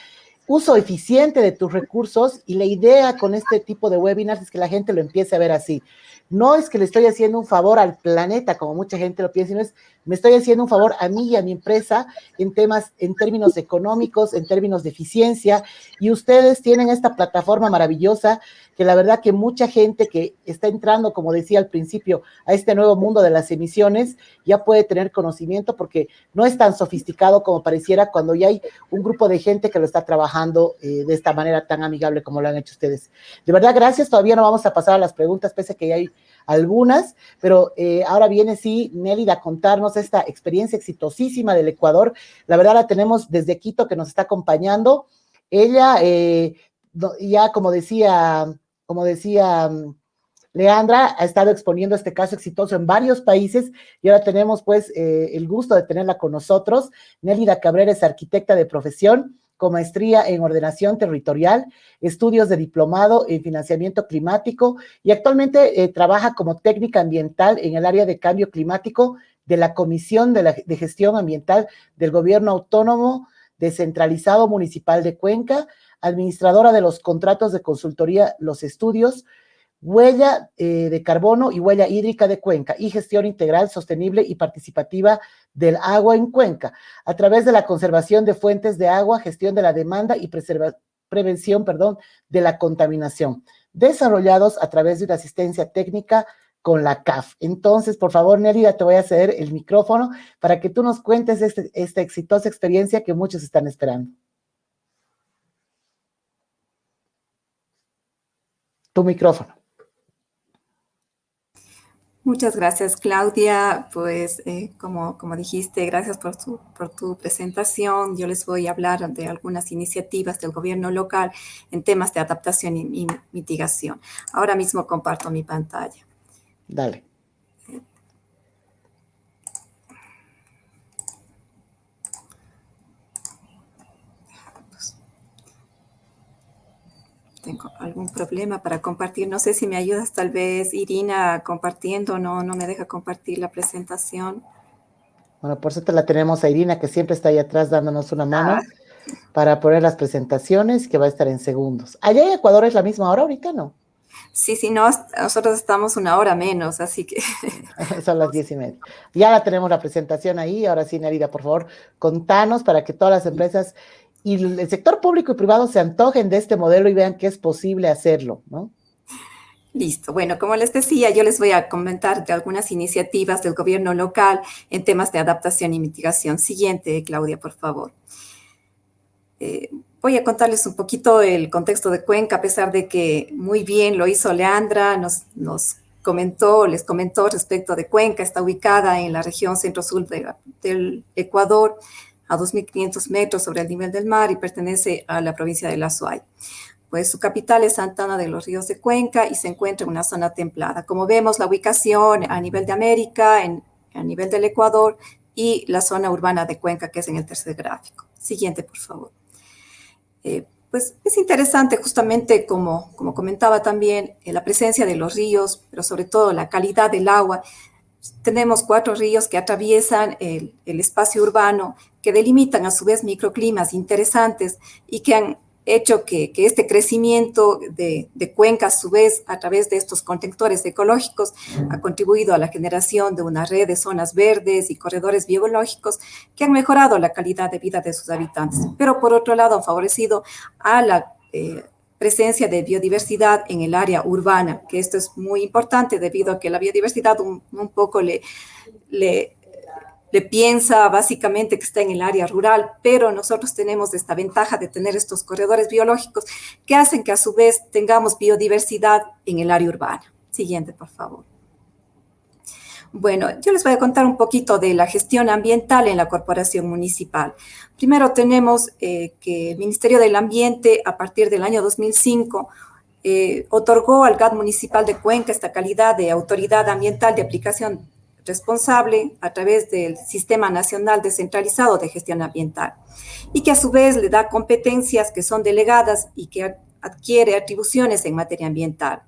uso eficiente de tus recursos, y la idea con este tipo de webinars es que la gente lo empiece a ver así. No es que le estoy haciendo un favor al planeta, como mucha gente lo piensa, sino es, me estoy haciendo un favor a mí y a mi empresa en términos económicos, en términos de eficiencia, y ustedes tienen esta plataforma maravillosa que la verdad que mucha gente que está entrando, como decía al principio, a este nuevo mundo de las emisiones, ya puede tener conocimiento, porque no es tan sofisticado como pareciera cuando ya hay un grupo de gente que lo está trabajando de esta manera tan amigable como lo han hecho ustedes. De verdad, gracias. Todavía no vamos a pasar a las preguntas, pese a que ya hay algunas, pero ahora viene, sí, Nélida, a contarnos esta experiencia exitosísima del Ecuador. La verdad la tenemos desde Quito, que nos está acompañando. Ella, ya como decía Leandra, ha estado exponiendo este caso exitoso en varios países, y ahora tenemos pues el gusto de tenerla con nosotros. Nélida Cabrera es arquitecta de profesión, con maestría en ordenación territorial, estudios de diplomado en financiamiento climático, y actualmente trabaja como técnica ambiental en el área de cambio climático de la Comisión de Gestión Ambiental del Gobierno Autónomo Descentralizado Municipal de Cuenca, administradora de los contratos de consultoría Los Estudios, Huella de Carbono y Huella Hídrica de Cuenca, y gestión integral, sostenible y participativa del agua en Cuenca, a través de la conservación de fuentes de agua, gestión de la demanda y prevención de la contaminación, desarrollados a través de una asistencia técnica con la CAF. Entonces, por favor, Nélida, te voy a ceder el micrófono para que tú nos cuentes esta exitosa experiencia que muchos están esperando. Tu micrófono. Muchas gracias, Claudia. Pues, como dijiste, gracias por tu presentación. Yo les voy a hablar de algunas iniciativas del gobierno local en temas de adaptación y mitigación. Ahora mismo comparto mi pantalla. Dale. Tengo algún problema para compartir. No sé si me ayudas, tal vez, Irina, compartiendo. No me deja compartir la presentación. Bueno, por suerte la tenemos a Irina, que siempre está ahí atrás dándonos una mano para poner las presentaciones, que va a estar en segundos. Allá en Ecuador es la misma hora ahorita, ¿no? Sí, no, nosotros estamos una hora menos, así que... Son las 10:30. Ya la tenemos la presentación ahí. Ahora sí, Nélida, por favor, contanos para que todas las empresas y el sector público y privado se antojen de este modelo y vean que es posible hacerlo, ¿no? Listo. Bueno, como les decía, yo les voy a comentar de algunas iniciativas del gobierno local en temas de adaptación y mitigación. Siguiente, Claudia, por favor. Voy a contarles un poquito el contexto de Cuenca, a pesar de que muy bien lo hizo Leandra, les comentó respecto de Cuenca. Está ubicada en la región centro-sur del Ecuador, a 2.500 metros sobre el nivel del mar, y pertenece a la provincia del Azuay. pues su capital es Santa Ana de los Ríos de Cuenca y se encuentra en una zona templada. Como vemos, la ubicación a nivel de América, a nivel del Ecuador y la zona urbana de Cuenca, que es en el tercer gráfico. Siguiente, por favor. Pues es interesante justamente, como comentaba también, la presencia de los ríos, pero sobre todo la calidad del agua. Tenemos 4 ríos que atraviesan el espacio urbano, que delimitan a su vez microclimas interesantes y que han hecho que este crecimiento de Cuenca, a su vez, a través de estos contenedores ecológicos, ha contribuido a la generación de una red de zonas verdes y corredores biológicos que han mejorado la calidad de vida de sus habitantes, pero por otro lado han favorecido a la presencia de biodiversidad en el área urbana, que esto es muy importante debido a que la biodiversidad un poco le piensa básicamente que está en el área rural, pero nosotros tenemos esta ventaja de tener estos corredores biológicos que hacen que a su vez tengamos biodiversidad en el área urbana. Siguiente, por favor. Bueno, yo les voy a contar un poquito de la gestión ambiental en la corporación municipal. Primero tenemos que el Ministerio del Ambiente, a partir del año 2005, otorgó al GAD municipal de Cuenca esta calidad de autoridad ambiental de aplicación responsable a través del Sistema Nacional Descentralizado de Gestión Ambiental y que a su vez le da competencias que son delegadas y que adquiere atribuciones en materia ambiental.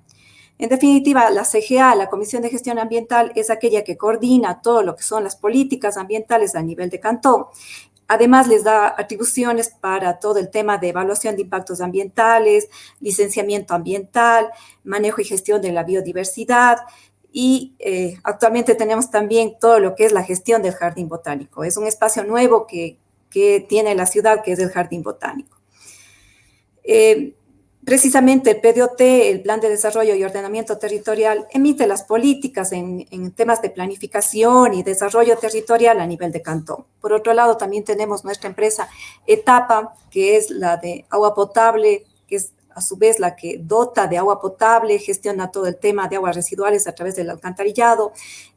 En definitiva, la CGA, la Comisión de Gestión Ambiental, es aquella que coordina todo lo que son las políticas ambientales a nivel de cantón. Además, les da atribuciones para todo el tema de evaluación de impactos ambientales, licenciamiento ambiental, manejo y gestión de la biodiversidad, y actualmente tenemos también todo lo que es la gestión del jardín botánico. Es un espacio nuevo que tiene la ciudad, que es el jardín botánico. Precisamente el PDOT, el Plan de Desarrollo y Ordenamiento Territorial, emite las políticas en temas de planificación y desarrollo territorial a nivel de cantón. Por otro lado, también tenemos nuestra empresa Etapa, que es la de agua potable, que es a su vez la que dota de agua potable, gestiona todo el tema de aguas residuales a través del alcantarillado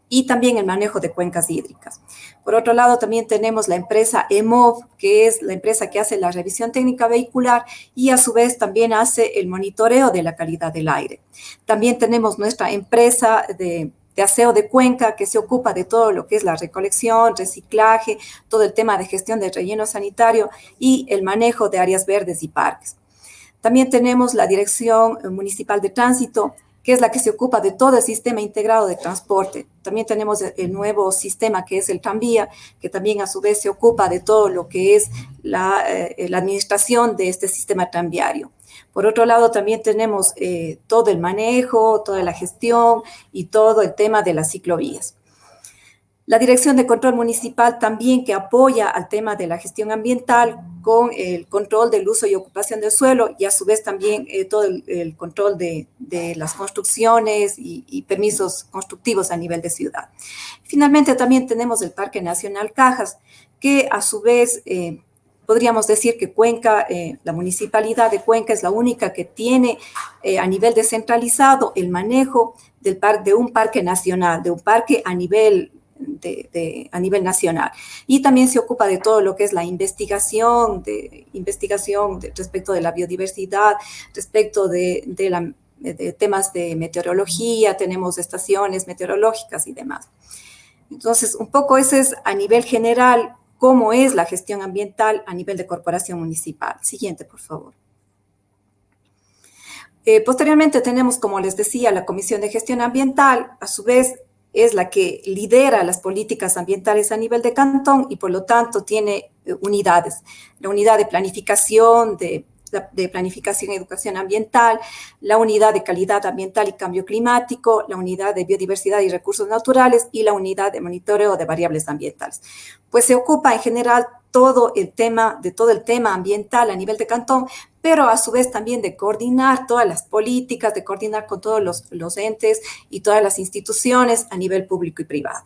y también el manejo de cuencas hídricas. Por otro lado, también tenemos la empresa EMOV, que es la empresa que hace la revisión técnica vehicular y a su vez también hace el monitoreo de la calidad del aire. También tenemos nuestra empresa de aseo de Cuenca, que se ocupa de todo lo que es la recolección, reciclaje, todo el tema de gestión del relleno sanitario y el manejo de áreas verdes y parques. También tenemos la Dirección Municipal de Tránsito, que es la que se ocupa de todo el sistema integrado de transporte. También tenemos el nuevo sistema que es el tranvía, que también a su vez se ocupa de todo lo que es la administración de este sistema tranviario. Por otro lado, también tenemos todo el manejo, toda la gestión y todo el tema de las ciclovías. La Dirección de Control Municipal también, que apoya al tema de la gestión ambiental con el control del uso y ocupación del suelo y a su vez también todo el control de las construcciones y permisos constructivos a nivel de ciudad. Finalmente también tenemos el Parque Nacional Cajas, que a su vez podríamos decir que Cuenca, la municipalidad de Cuenca es la única que tiene a nivel descentralizado el manejo de un parque nacional, de un parque a nivel nacional. Y también se ocupa de todo lo que es la investigación respecto de la biodiversidad, respecto de temas de meteorología, tenemos estaciones meteorológicas y demás. Entonces, un poco ese es a nivel general cómo es la gestión ambiental a nivel de corporación municipal. Siguiente, por favor. Posteriormente tenemos, como les decía, la Comisión de Gestión Ambiental, a su vez es la que lidera las políticas ambientales a nivel de cantón y por lo tanto tiene unidades. La unidad de planificación, de planificación y educación ambiental, la unidad de calidad ambiental y cambio climático, la unidad de biodiversidad y recursos naturales y la unidad de monitoreo de variables ambientales. Pues se ocupa en general todo el tema ambiental a nivel de cantón, pero a su vez también de coordinar todas las políticas, de coordinar con todos los entes y todas las instituciones a nivel público y privado.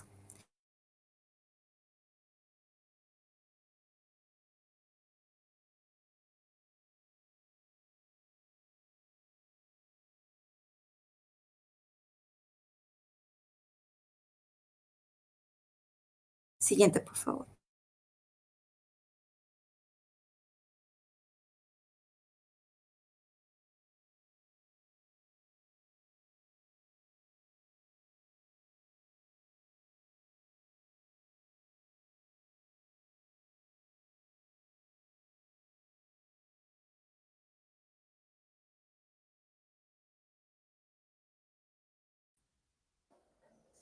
Siguiente, por favor.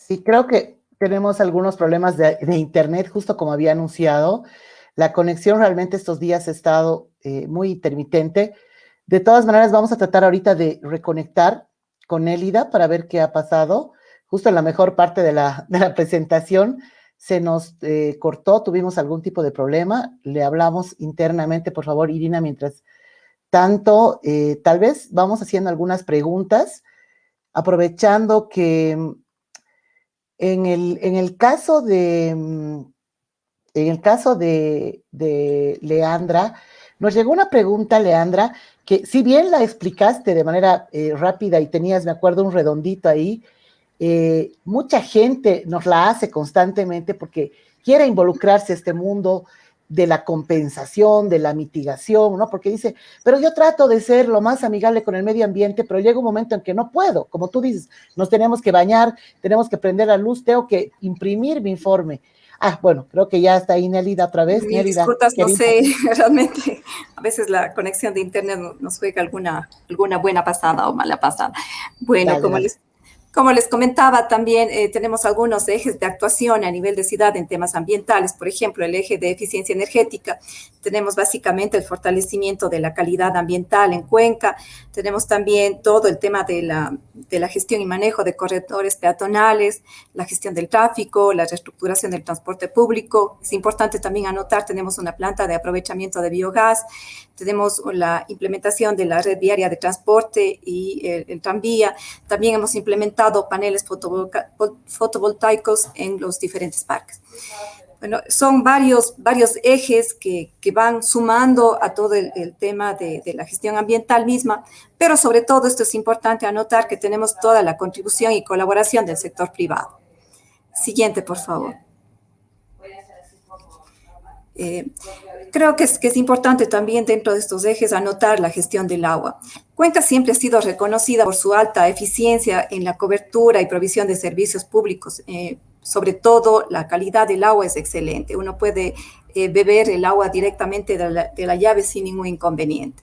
Sí, creo que tenemos algunos problemas de internet, justo como había anunciado. La conexión realmente estos días ha estado muy intermitente. De todas maneras, vamos a tratar ahorita de reconectar con Elida para ver qué ha pasado. Justo en la mejor parte de la presentación se nos cortó, tuvimos algún tipo de problema. Le hablamos internamente, por favor, Irina, mientras tanto, tal vez vamos haciendo algunas preguntas, aprovechando que en el caso de Leandra, nos llegó una pregunta, Leandra, que si bien la explicaste de manera rápida y tenías, me acuerdo, un redondito ahí, mucha gente nos la hace constantemente porque quiere involucrarse a este mundo de la compensación, de la mitigación, ¿no? Porque dice, pero yo trato de ser lo más amigable con el medio ambiente, pero llega un momento en que no puedo, como tú dices, nos tenemos que bañar, tenemos que prender la luz, tengo que imprimir mi informe. Ah, bueno, creo que ya está ahí Nélida otra vez. Mil Nélida, disculpas, no querida. sé, realmente a veces la conexión de internet nos juega alguna buena pasada o mala pasada. Bueno, Dale, dale. Como les comentaba, también tenemos algunos ejes de actuación a nivel de ciudad en temas ambientales. Por ejemplo, el eje de eficiencia energética. Tenemos básicamente el fortalecimiento de la calidad ambiental en Cuenca. Tenemos también todo el tema de la gestión y manejo de corredores peatonales, la gestión del tráfico, la reestructuración del transporte público. Es importante también anotar, tenemos una planta de aprovechamiento de biogás. Tenemos la implementación de la red viaria de transporte y el tranvía. También hemos implementado paneles fotovoltaicos en los diferentes parques. Bueno, son varios ejes que van sumando a todo el tema de la gestión ambiental misma, pero sobre todo esto es importante anotar que tenemos toda la contribución y colaboración del sector privado. Siguiente, por favor. Creo que es importante también dentro de estos ejes anotar la gestión del agua. Cuenca siempre ha sido reconocida por su alta eficiencia en la cobertura y provisión de servicios públicos. Sobre todo, la calidad del agua es excelente. Uno puede beber el agua directamente de la llave sin ningún inconveniente.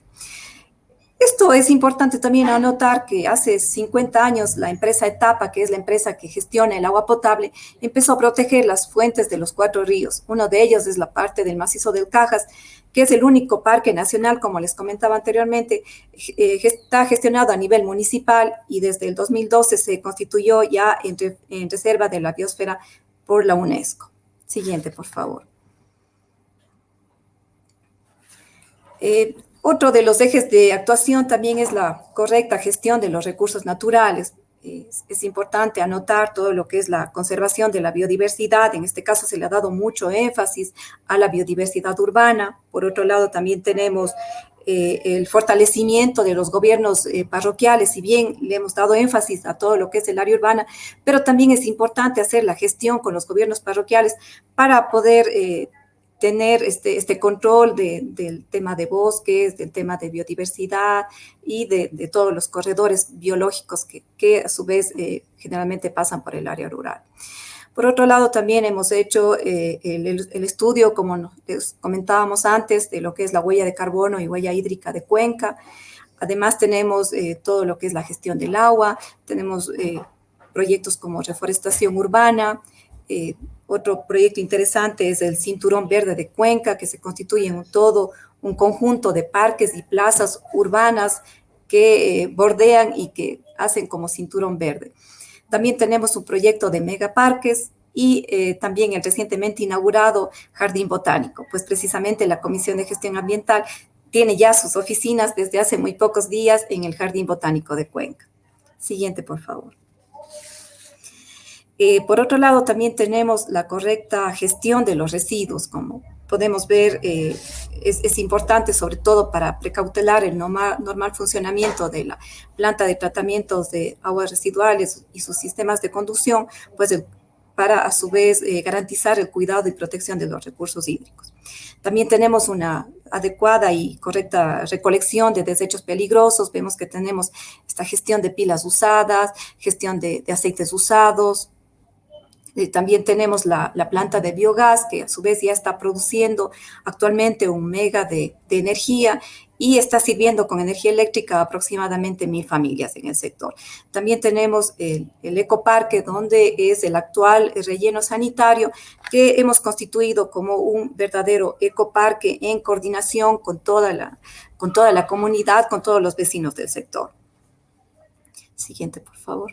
Esto es importante también anotar que hace 50 años la empresa Etapa, que es la empresa que gestiona el agua potable, empezó a proteger las fuentes de los 4 ríos. Uno de ellos es la parte del macizo del Cajas, que es el único parque nacional, como les comentaba anteriormente, está gestionado a nivel municipal y desde el 2012 se constituyó ya en reserva de la biosfera por la UNESCO. Siguiente, por favor. Otro de los ejes de actuación también es la correcta gestión de los recursos naturales. Es importante anotar todo lo que es la conservación de la biodiversidad. En este caso se le ha dado mucho énfasis a la biodiversidad urbana. Por otro lado, también tenemos el fortalecimiento de los gobiernos parroquiales. Si bien le hemos dado énfasis a todo lo que es el área urbana, pero también es importante hacer la gestión con los gobiernos parroquiales para poder tener este control del tema de bosques, del tema de biodiversidad y de todos los corredores biológicos que a su vez generalmente pasan por el área rural. Por otro lado, también hemos hecho el estudio, como les comentábamos antes, de lo que es la huella de carbono y huella hídrica de Cuenca. Además, tenemos todo lo que es la gestión del agua, tenemos proyectos como reforestación urbana. Otro proyecto interesante es el Cinturón Verde de Cuenca, que se constituye en todo un conjunto de parques y plazas urbanas que bordean y que hacen como cinturón verde. También tenemos un proyecto de megaparques y también el recientemente inaugurado Jardín Botánico, pues precisamente la Comisión de Gestión Ambiental tiene ya sus oficinas desde hace muy pocos días en el Jardín Botánico de Cuenca. Siguiente, por favor. Por otro lado, también tenemos la correcta gestión de los residuos. Como podemos ver, es importante, sobre todo para precautelar el normal funcionamiento de la planta de tratamientos de aguas residuales y sus sistemas de conducción, pues para a su vez garantizar el cuidado y protección de los recursos hídricos. También tenemos una adecuada y correcta recolección de desechos peligrosos. Vemos que tenemos esta gestión de pilas usadas, gestión de aceites usados. También tenemos la planta de biogás, que a su vez ya está produciendo actualmente 1 mega de energía, y está sirviendo con energía eléctrica a aproximadamente 1.000 familias en el sector. También tenemos el ecoparque, donde es el actual relleno sanitario que hemos constituido como un verdadero ecoparque en coordinación con toda la comunidad, con todos los vecinos del sector. Siguiente, por favor.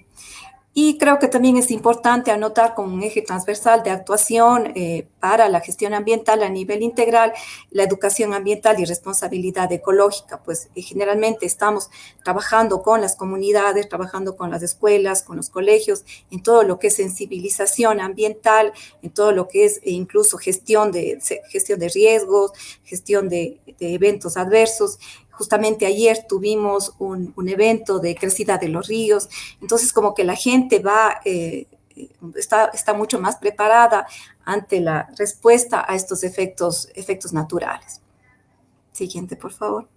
Y creo que también es importante anotar como un eje transversal de actuación para la gestión ambiental a nivel integral, la educación ambiental y responsabilidad ecológica. Pues generalmente estamos trabajando con las comunidades, trabajando con las escuelas, con los colegios, en todo lo que es sensibilización ambiental, en todo lo que es incluso gestión de riesgos, gestión de eventos adversos. Justamente ayer tuvimos un evento de crecida de los ríos, entonces como que la gente está mucho más preparada ante la respuesta a estos efectos naturales. Siguiente, por favor.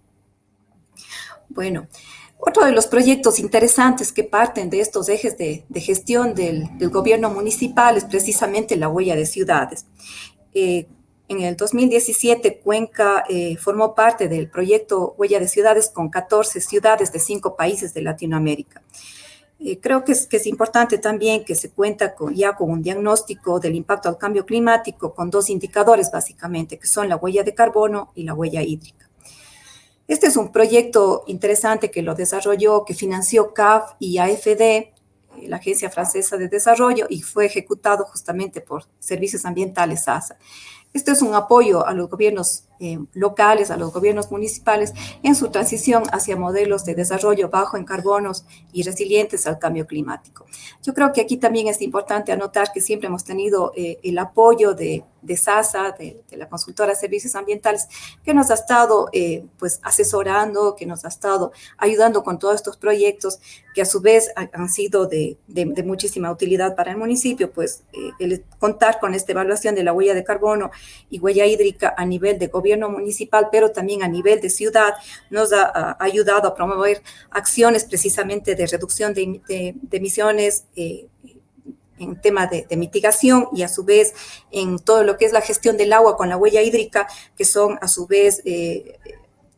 Bueno, otro de los proyectos interesantes que parten de estos ejes de gestión del gobierno municipal es precisamente la huella de ciudades. En el 2017, Cuenca formó parte del proyecto Huella de Ciudades con 14 ciudades de 5 países de Latinoamérica. Creo que es importante también que se cuenta ya con un diagnóstico del impacto al cambio climático con 2 indicadores básicamente, que son la huella de carbono y la huella hídrica. Este es un proyecto interesante que lo desarrolló, que financió CAF y AFD, la Agencia Francesa de Desarrollo, y fue ejecutado justamente por Servicios Ambientales SASA. Esto es un apoyo a los gobiernos locales, a los gobiernos municipales en su transición hacia modelos de desarrollo bajo en carbonos y resilientes al cambio climático. Yo creo que aquí también es importante anotar que siempre hemos tenido el apoyo de SASA, de la consultora Servicios Ambientales, que nos ha estado pues asesorando, que nos ha estado ayudando con todos estos proyectos que a su vez han sido de muchísima utilidad para el municipio, pues el contar con esta evaluación de la huella de carbono y huella hídrica a nivel de gobierno municipal, pero también a nivel de ciudad, nos ha ayudado a promover acciones precisamente de reducción de emisiones en tema de mitigación y a su vez en todo lo que es la gestión del agua con la huella hídrica, que son a su vez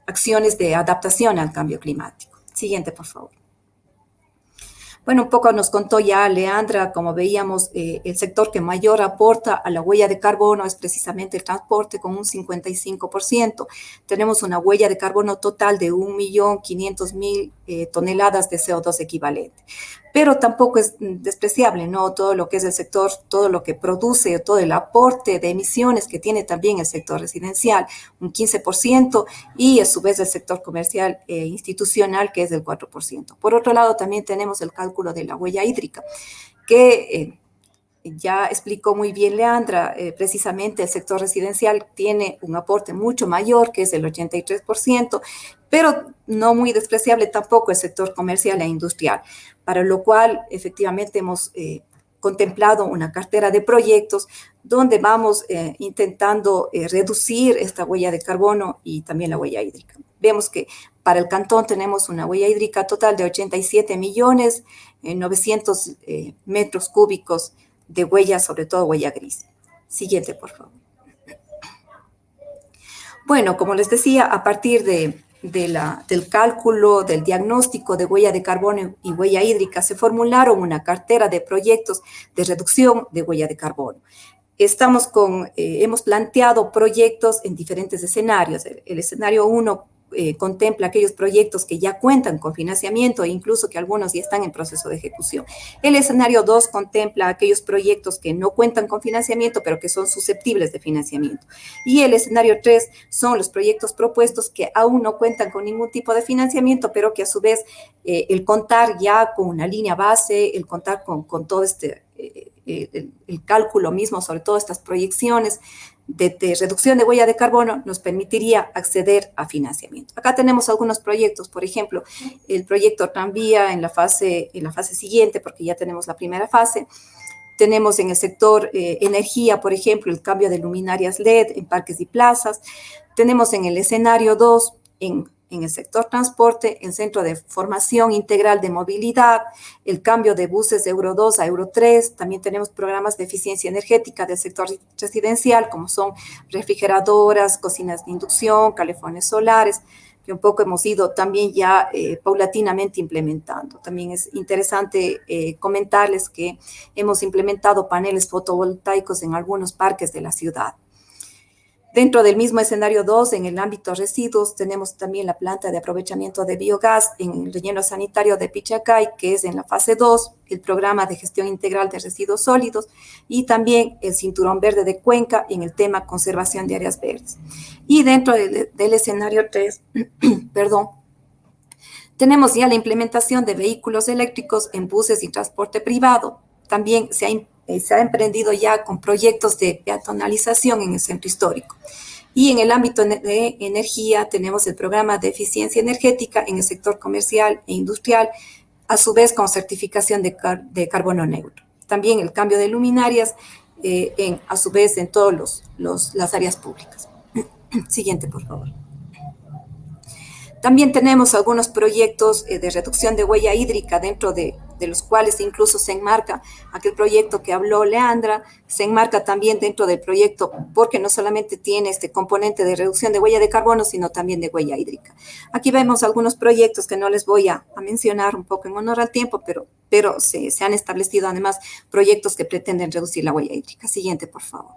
acciones de adaptación al cambio climático. Siguiente, por favor. Bueno, un poco nos contó ya Leandra, como veíamos, el sector que mayor aporta a la huella de carbono es precisamente el transporte, con un 55%. Tenemos una huella de carbono total de 1.500.000 toneladas de CO2 equivalente. Pero tampoco es despreciable, ¿no? Todo lo que es el sector, todo lo que produce, todo el aporte de emisiones que tiene también el sector residencial, un 15%, y a su vez el sector comercial e institucional, que es del 4%. Por otro lado, también tenemos el cálculo de la huella hídrica, que ya explicó muy bien Leandra, precisamente el sector residencial tiene un aporte mucho mayor, que es el 83%, pero no muy despreciable tampoco el sector comercial e industrial, para lo cual efectivamente hemos contemplado una cartera de proyectos donde vamos intentando reducir esta huella de carbono y también la huella hídrica. Vemos que para el cantón tenemos una huella hídrica total de 87.900.000 metros cúbicos de huella, sobre todo huella gris. Siguiente, por favor. Bueno, como les decía, a partir del cálculo, del diagnóstico de huella de carbono y huella hídrica, se formularon una cartera de proyectos de reducción de huella de carbono. Hemos planteado proyectos en diferentes escenarios. El escenario 1 contempla aquellos proyectos que ya cuentan con financiamiento e incluso que algunos ya están en proceso de ejecución. El escenario 2 contempla aquellos proyectos que no cuentan con financiamiento, pero que son susceptibles de financiamiento. Y el escenario 3 son los proyectos propuestos que aún no cuentan con ningún tipo de financiamiento, pero que a su vez el contar ya con una línea base, el contar con todo el cálculo mismo sobre todas estas proyecciones de reducción de huella de carbono nos permitiría acceder a financiamiento. Acá tenemos algunos proyectos, por ejemplo, el proyecto tranvía en la fase siguiente, porque ya tenemos la primera fase. Tenemos en el sector energía, por ejemplo, el cambio de luminarias LED en parques y plazas. Tenemos en el escenario 2, en el sector transporte, el Centro de Formación Integral de Movilidad, el cambio de buses de Euro 2 a Euro 3, también tenemos programas de eficiencia energética del sector residencial, como son refrigeradoras, cocinas de inducción, calefones solares, que un poco hemos ido también ya paulatinamente implementando. También es interesante comentarles que hemos implementado paneles fotovoltaicos en algunos parques de la ciudad. Dentro del mismo escenario 2, en el ámbito residuos, tenemos también la planta de aprovechamiento de biogás en el relleno sanitario de Pichacay, que es en la fase 2, el programa de gestión integral de residuos sólidos y también el cinturón verde de Cuenca en el tema conservación de áreas verdes. Y dentro del escenario 3, tenemos ya la implementación de vehículos eléctricos en buses y transporte privado. También se ha emprendido ya con proyectos de peatonalización en el centro histórico. Y en el ámbito de energía tenemos el programa de eficiencia energética en el sector comercial e industrial, a su vez con certificación de carbono neutro. También el cambio de luminarias, a su vez en todas las áreas públicas. Siguiente, por favor. También tenemos algunos proyectos de reducción de huella hídrica, dentro de los cuales incluso se enmarca aquel proyecto que habló Leandra, se enmarca también dentro del proyecto porque no solamente tiene este componente de reducción de huella de carbono, sino también de huella hídrica. Aquí vemos algunos proyectos que no les voy a mencionar un poco en honor al tiempo, pero se han establecido además proyectos que pretenden reducir la huella hídrica. Siguiente, por favor.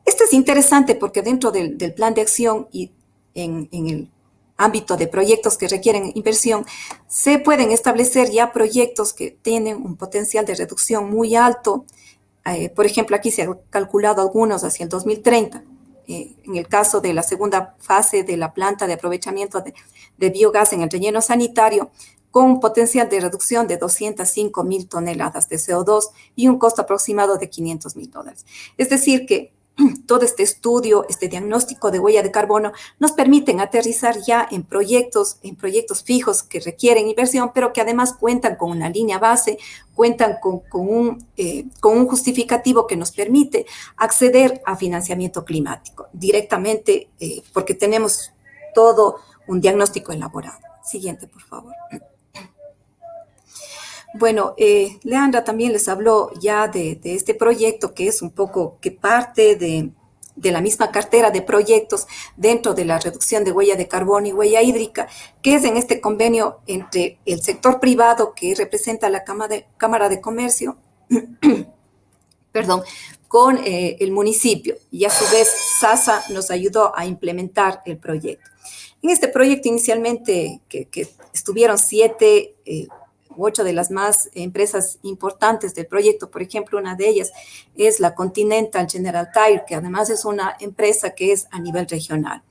Este es interesante porque dentro del plan de acción y en el ámbito de proyectos que requieren inversión, se pueden establecer ya proyectos que tienen un potencial de reducción muy alto. Por ejemplo, aquí se han calculado algunos hacia el 2030. En el caso de la segunda fase de la planta de aprovechamiento de biogás en el relleno sanitario, con un potencial de reducción de 205.000 toneladas de CO2 y un costo aproximado de $500.000. Es decir que todo este estudio, este diagnóstico de huella de carbono nos permiten aterrizar ya en proyectos fijos que requieren inversión, pero que además cuentan con una línea base, cuentan con un justificativo que nos permite acceder a financiamiento climático directamente, porque tenemos todo un diagnóstico elaborado. Siguiente, por favor. Bueno, Leandra también les habló ya de este proyecto, que es un poco que parte de la misma cartera de proyectos dentro de la reducción de huella de carbono y huella hídrica, que es en este convenio entre el sector privado, que representa la Cámara de Comercio, con el municipio, y a su vez SASA nos ayudó a implementar el proyecto. En este proyecto inicialmente, que estuvieron 7 u 8 de las más empresas importantes del proyecto. Por ejemplo, una de ellas es la Continental General Tire, que además es una empresa que es a nivel regional.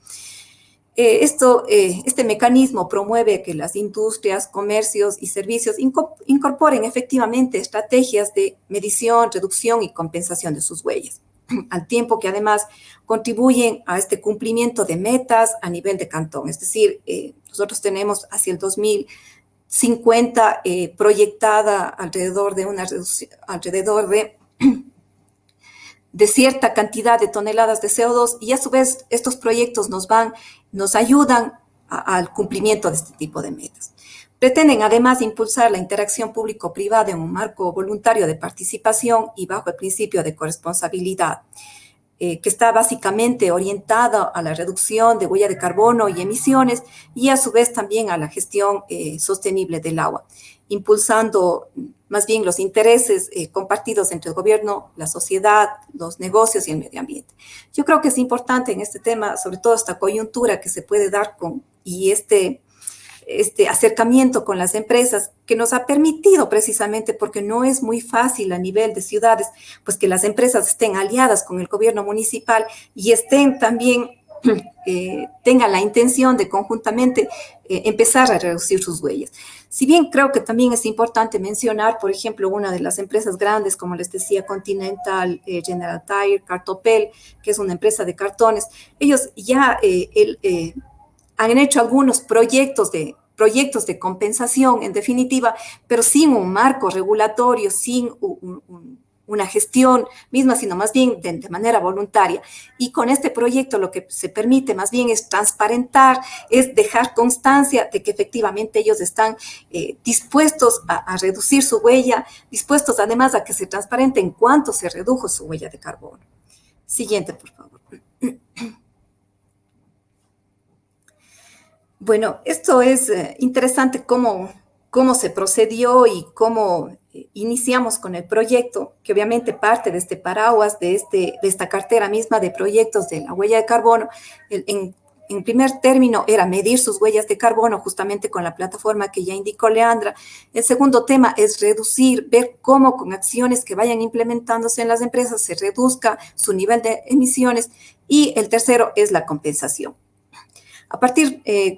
Este mecanismo promueve que las industrias, comercios y servicios incorporen efectivamente estrategias de medición, reducción y compensación de sus huellas, al tiempo que además contribuyen a este cumplimiento de metas a nivel de cantón. Es decir, nosotros tenemos hacia el 2050 proyectada alrededor de una reducción, de cierta cantidad de toneladas de CO2, y a su vez estos proyectos nos ayudan al cumplimiento de este tipo de metas. Pretenden además impulsar la interacción público-privada en un marco voluntario de participación y bajo el principio de corresponsabilidad, que está básicamente orientada a la reducción de huella de carbono y emisiones, y a su vez también a la gestión sostenible del agua, impulsando más bien los intereses compartidos entre el gobierno, la sociedad, los negocios y el medio ambiente. Yo creo que es importante en este tema, sobre todo esta coyuntura que se puede dar y este acercamiento con las empresas, que nos ha permitido precisamente, porque no es muy fácil a nivel de ciudades, pues que las empresas estén aliadas con el gobierno municipal y estén también, tengan la intención de conjuntamente empezar a reducir sus huellas. Si bien creo que también es importante mencionar, por ejemplo, una de las empresas grandes, como les decía, Continental General Tire, Cartopel, que es una empresa de cartones, ellos ya han hecho algunos proyectos de compensación, en definitiva, pero sin un marco regulatorio, sin una gestión misma, sino más bien de manera voluntaria. Y con este proyecto lo que se permite más bien es transparentar, es dejar constancia de que efectivamente ellos están dispuestos a reducir su huella, dispuestos además a que se transparente en cuánto se redujo su huella de carbono. Siguiente, por favor. Bueno, esto es interesante cómo se procedió y cómo iniciamos con el proyecto, que obviamente parte de este paraguas, de esta cartera misma de proyectos de la huella de carbono. En primer término era medir sus huellas de carbono justamente con la plataforma que ya indicó Leandra. El segundo tema es reducir, ver cómo con acciones que vayan implementándose en las empresas se reduzca su nivel de emisiones. Y el tercero es la compensación.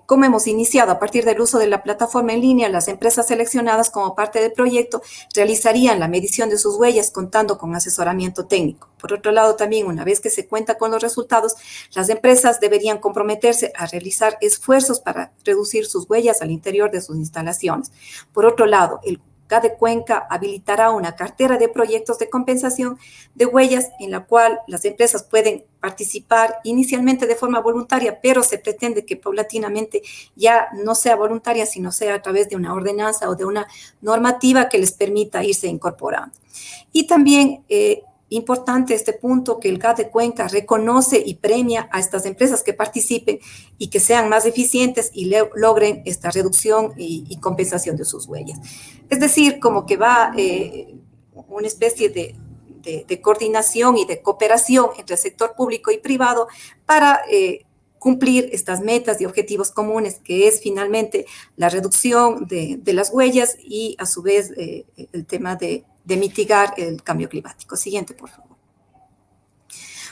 ¿Cómo hemos iniciado? A partir del uso de la plataforma en línea, las empresas seleccionadas como parte del proyecto realizarían la medición de sus huellas contando con asesoramiento técnico. Por otro lado, también, una vez que se cuenta con los resultados, las empresas deberían comprometerse a realizar esfuerzos para reducir sus huellas al interior de sus instalaciones. Por otro lado, el GAD de Cuenca habilitará una cartera de proyectos de compensación de huellas en la cual las empresas pueden participar inicialmente de forma voluntaria, pero se pretende que paulatinamente ya no sea voluntaria, sino sea a través de una ordenanza o de una normativa que les permita irse incorporando. Y también importante este punto, que el GAD de Cuenca reconoce y premia a estas empresas que participen y que sean más eficientes y logren esta reducción y compensación de sus huellas. Es decir, como que va una especie de coordinación y de cooperación entre el sector público y privado para cumplir estas metas y objetivos comunes, que es finalmente la reducción de las huellas y a su vez el tema de mitigar el cambio climático. Siguiente, por favor.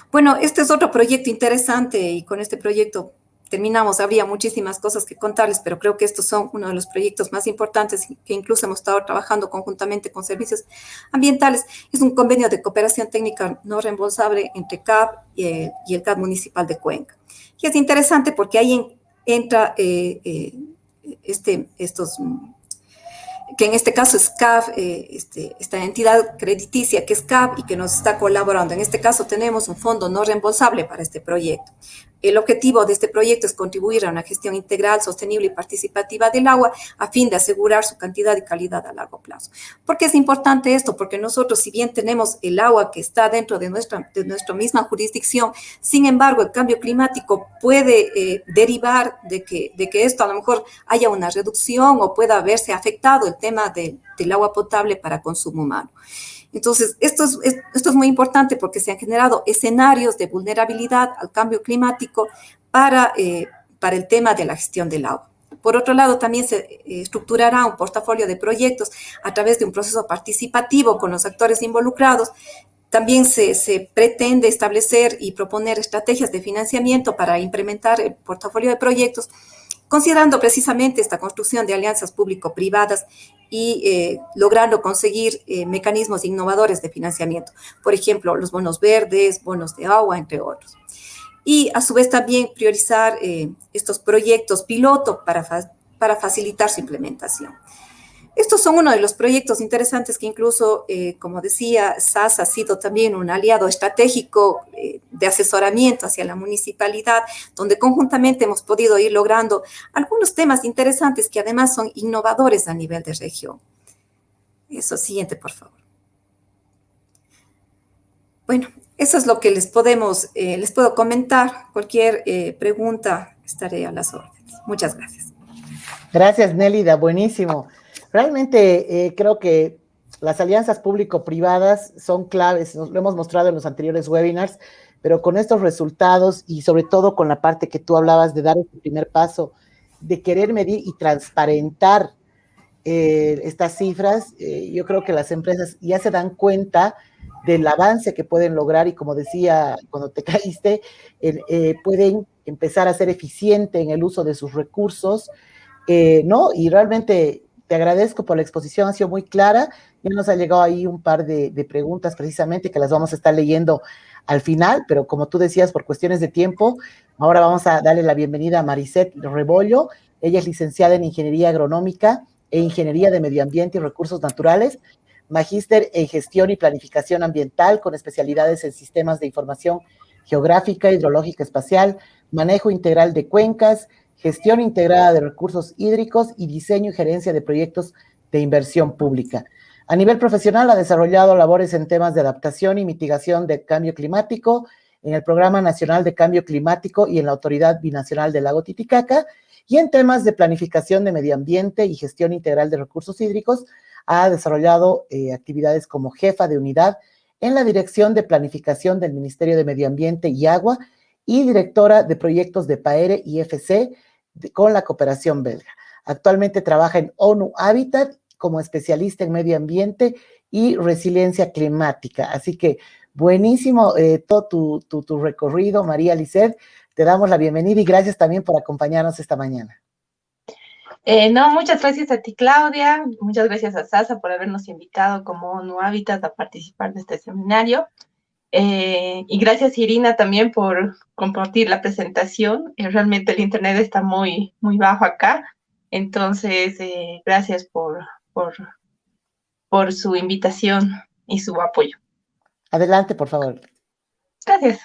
Bueno, este es otro proyecto interesante y con este proyecto terminamos. Habría muchísimas cosas que contarles, pero creo que estos son uno de los proyectos más importantes que incluso hemos estado trabajando conjuntamente con servicios ambientales. Es un convenio de cooperación técnica no reembolsable entre CAP y el CAD municipal de Cuenca. Y es interesante porque ahí entra que en este caso es CAF, esta entidad crediticia que es CAF y que nos está colaborando. En este caso tenemos un fondo no reembolsable para este proyecto. El objetivo de este proyecto es contribuir a una gestión integral, sostenible y participativa del agua a fin de asegurar su cantidad y calidad a largo plazo. ¿Por qué es importante esto? Porque nosotros, si bien tenemos el agua que está dentro de nuestra misma jurisdicción, sin embargo, el cambio climático puede derivar de que esto a lo mejor haya una reducción o pueda verse afectado el tema del agua potable para consumo humano. Entonces, esto es muy importante porque se han generado escenarios de vulnerabilidad al cambio climático para el tema de la gestión del agua. Por otro lado, también se estructurará un portafolio de proyectos a través de un proceso participativo con los actores involucrados. También se pretende establecer y proponer estrategias de financiamiento para implementar el portafolio de proyectos, considerando precisamente esta construcción de alianzas público-privadas y logrando conseguir mecanismos innovadores de financiamiento. Por ejemplo, los bonos verdes, bonos de agua, entre otros. Y a su vez también priorizar estos proyectos piloto para facilitar su implementación. Estos son uno de los proyectos interesantes que incluso, como decía, SAS ha sido también un aliado estratégico de asesoramiento hacia la municipalidad, donde conjuntamente hemos podido ir logrando algunos temas interesantes que además son innovadores a nivel de región. Eso, siguiente, por favor. Bueno, eso es lo que les puedo comentar. Cualquier pregunta, estaré a las órdenes. Muchas gracias. Gracias, Nélida, buenísimo. Realmente creo que las alianzas público-privadas son claves, lo hemos mostrado en los anteriores webinars, pero con estos resultados y sobre todo con la parte que tú hablabas de dar el primer paso, de querer medir y transparentar estas cifras, yo creo que las empresas ya se dan cuenta del avance que pueden lograr y, como decía cuando te caíste, pueden empezar a ser eficiente en el uso de sus recursos, ¿no? Y realmente te agradezco por la exposición, ha sido muy clara. Ya nos ha llegado ahí un par de preguntas precisamente que las vamos a estar leyendo al final, pero como tú decías, por cuestiones de tiempo, ahora vamos a darle la bienvenida a Maricet Rebollo. Ella es licenciada en Ingeniería Agronómica e Ingeniería de Medio Ambiente y Recursos Naturales, magíster en Gestión y Planificación Ambiental con especialidades en Sistemas de Información Geográfica, Hidrológica Espacial, Manejo Integral de Cuencas, Gestión integrada de recursos hídricos y diseño y gerencia de proyectos de inversión pública. A nivel profesional ha desarrollado labores en temas de adaptación y mitigación del cambio climático en el Programa Nacional de Cambio Climático y en la Autoridad Binacional del Lago Titicaca y en temas de planificación de medio ambiente y gestión integral de recursos hídricos ha desarrollado actividades como jefa de unidad en la Dirección de Planificación del Ministerio de Medio Ambiente y Agua y directora de proyectos de PAERE y FC con la cooperación belga. Actualmente trabaja en ONU Habitat como especialista en medio ambiente y resiliencia climática. Así que buenísimo todo tu recorrido, María Lisset. Te damos la bienvenida y gracias también por acompañarnos esta mañana. No, muchas gracias a ti, Claudia. Muchas gracias a Sasa por habernos invitado como ONU Habitat a participar de este seminario. Y gracias, Irina, también por compartir la presentación. Realmente el internet está muy, muy bajo acá. Entonces, gracias por su invitación y su apoyo. Adelante, por favor. Gracias.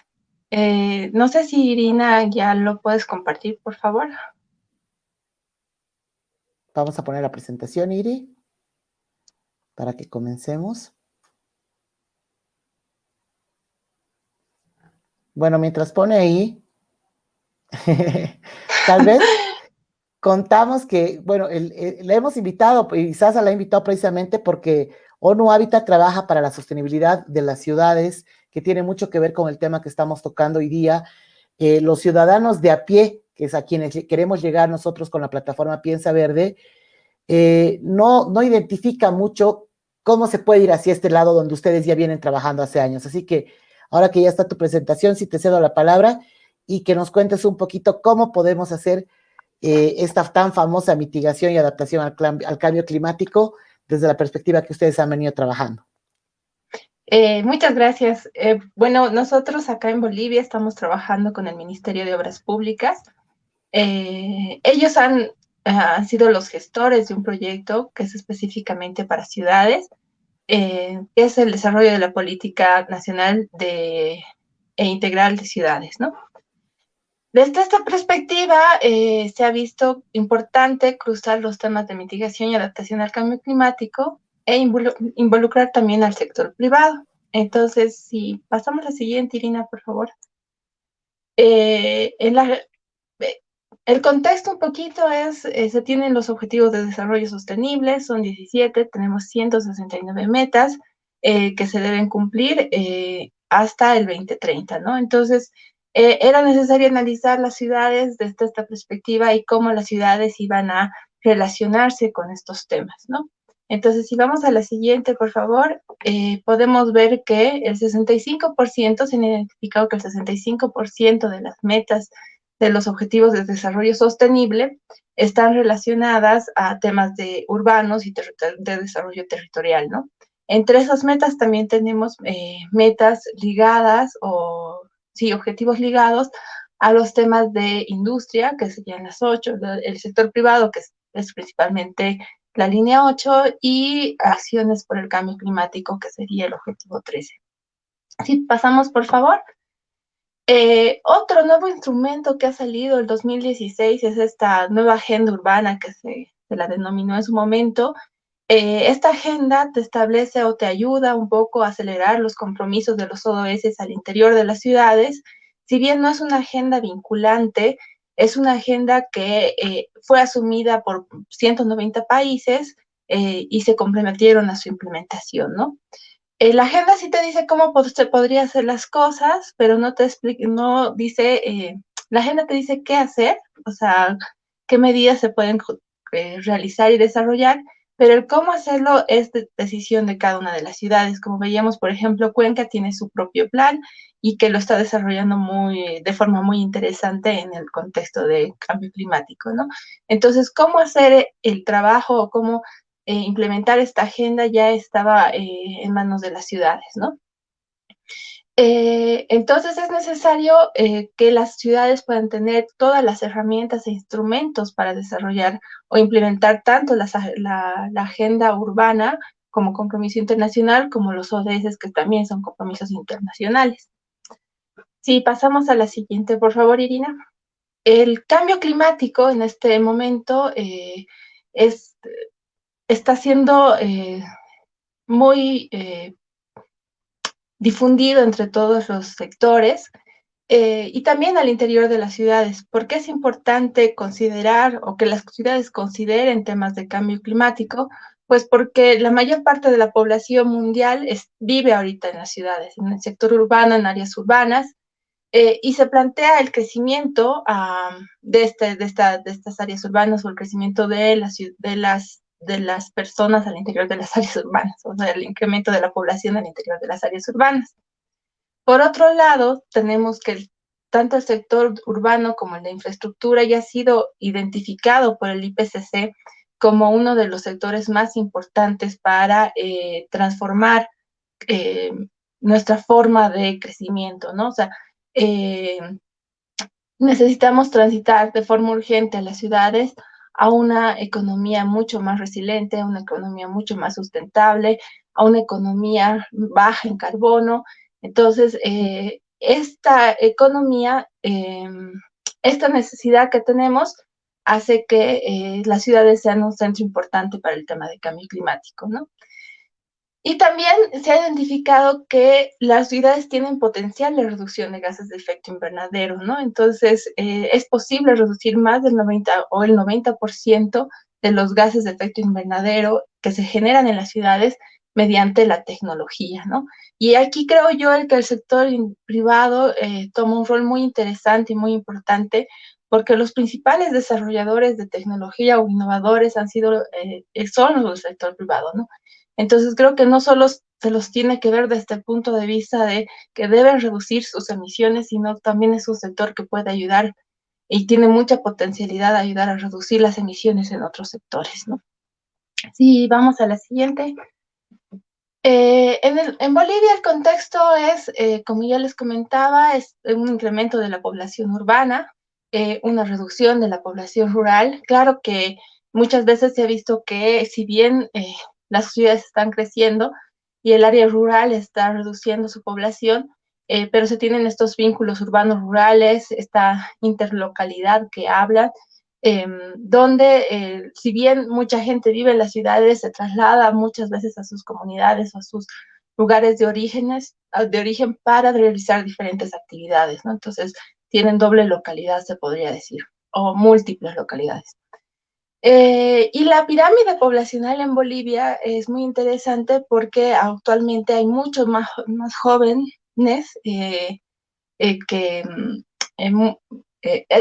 No sé si, Irina, ya lo puedes compartir, por favor. Vamos a poner la presentación, Iri, para que comencemos. Bueno, mientras pone ahí, tal vez contamos que, bueno, le hemos invitado, y Sasa la ha invitado precisamente porque ONU Habitat trabaja para la sostenibilidad de las ciudades, que tiene mucho que ver con el tema que estamos tocando hoy día. Los ciudadanos de a pie, que es a quienes queremos llegar nosotros con la plataforma Piensa Verde, no identifica mucho cómo se puede ir hacia este lado donde ustedes ya vienen trabajando hace años. Así que ahora que ya está tu presentación, sí te cedo la palabra y que nos cuentes un poquito cómo podemos hacer esta tan famosa mitigación y adaptación al cambio climático desde la perspectiva que ustedes han venido trabajando. Muchas gracias. Bueno, nosotros acá en Bolivia estamos trabajando con el Ministerio de Obras Públicas. Ellos han sido los gestores de un proyecto que es específicamente para ciudades, que es el desarrollo de la política nacional e integral de ciudades, ¿no? Desde esta perspectiva, se ha visto importante cruzar los temas de mitigación y adaptación al cambio climático e involucrar también al sector privado. Entonces, si pasamos a la siguiente, Irina, por favor. El contexto un poquito es, se tienen los objetivos de desarrollo sostenible, son 17, tenemos 169 metas que se deben cumplir hasta el 2030, ¿no? Entonces, era necesario analizar las ciudades desde esta perspectiva y cómo las ciudades iban a relacionarse con estos temas, ¿no? Entonces, si vamos a la siguiente, por favor, podemos ver que el 65%, se han identificado que el 65% de las metas de los objetivos de desarrollo sostenible están relacionadas a temas de urbanos y de desarrollo territorial, ¿no? Entre esas metas también tenemos metas ligadas objetivos ligados a los temas de industria, que serían las 8, el sector privado, que es principalmente la línea 8, y acciones por el cambio climático, que sería el objetivo 13. Si pasamos, por favor. Otro nuevo instrumento que ha salido el 2016 es esta nueva agenda urbana que se la denominó en su momento. Esta agenda te establece o te ayuda un poco a acelerar los compromisos de los ODS al interior de las ciudades. Si bien no es una agenda vinculante, es una agenda que fue asumida por 190 países y se comprometieron a su implementación, ¿no? La agenda sí te dice cómo se podría hacer las cosas, pero no te explica, no dice, la agenda te dice qué hacer, o sea, qué medidas se pueden realizar y desarrollar, pero el cómo hacerlo es decisión de cada una de las ciudades. Como veíamos, por ejemplo, Cuenca tiene su propio plan y que lo está desarrollando de forma muy interesante en el contexto de cambio climático, ¿no? Entonces, cómo hacer el trabajo o cómo implementar esta agenda ya estaba en manos de las ciudades, ¿no? Entonces es necesario que las ciudades puedan tener todas las herramientas e instrumentos para desarrollar o implementar tanto la agenda urbana como compromiso internacional, como los ODS, que también son compromisos internacionales. Si pasamos a la siguiente, por favor, Irina. El cambio climático en este momento está siendo muy difundido entre todos los sectores. y también al interior de las ciudades. ¿Por qué es importante considerar o que las ciudades consideren temas de cambio climático? Pues porque la mayor parte de la población mundial vive ahorita en las ciudades, en el sector urbano, en áreas urbanas, y se plantea el crecimiento de estas áreas urbanas o el crecimiento de las personas al interior de las áreas urbanas, o sea, el incremento de la población al interior de las áreas urbanas. Por otro lado, tenemos que tanto el sector urbano como el de infraestructura ya ha sido identificado por el IPCC como uno de los sectores más importantes para transformar eh, nuestra forma de crecimiento, ¿no? O sea, eh, necesitamos transitar de forma urgente a las ciudades a una economía mucho más resiliente, a una economía mucho más sustentable, a una economía baja en carbono. Entonces, esta economía, esta necesidad que tenemos hace que las ciudades sean un centro importante para el tema de cambio climático, ¿no? Y también se ha identificado que las ciudades tienen potencial de reducción de gases de efecto invernadero, ¿no? Entonces, es posible reducir más del 90 o el 90% de los gases de efecto invernadero que se generan en las ciudades mediante la tecnología, ¿no? Y aquí creo yo que el sector privado toma un rol muy interesante y muy importante porque los principales desarrolladores de tecnología o innovadores son los del sector privado, ¿no? Entonces creo que no solo se los tiene que ver desde el punto de vista de que deben reducir sus emisiones, sino también es un sector que puede ayudar y tiene mucha potencialidad de ayudar a reducir las emisiones en otros sectores, ¿no? Sí, vamos a la siguiente. En Bolivia el contexto es, como ya les comentaba, es un incremento de la población urbana, una reducción de la población rural. Claro que muchas veces se ha visto que si bien las ciudades están creciendo y el área rural está reduciendo su población, pero se tienen estos vínculos urbanos rurales, esta interlocalidad que hablan, donde si bien mucha gente vive en las ciudades, se traslada muchas veces a sus comunidades o a sus lugares de origen para realizar diferentes actividades, ¿no? Entonces, tienen doble localidad, se podría decir, o múltiples localidades. Y la pirámide poblacional en Bolivia es muy interesante porque actualmente hay muchos más jóvenes que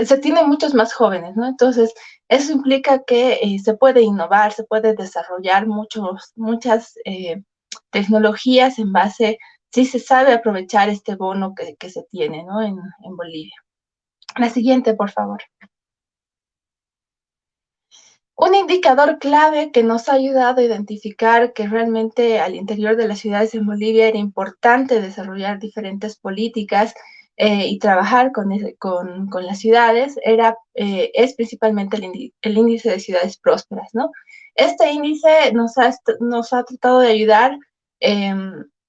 se tienen muchos más jóvenes, ¿no? Entonces, eso implica que se puede innovar, se puede desarrollar muchas tecnologías en base, si se sabe aprovechar este bono que se tiene, ¿no? En Bolivia. La siguiente, por favor. Un indicador clave que nos ha ayudado a identificar que realmente al interior de las ciudades en Bolivia era importante desarrollar diferentes políticas y trabajar con las ciudades es principalmente el índice de ciudades prósperas, ¿no? Este índice nos ha tratado de ayudar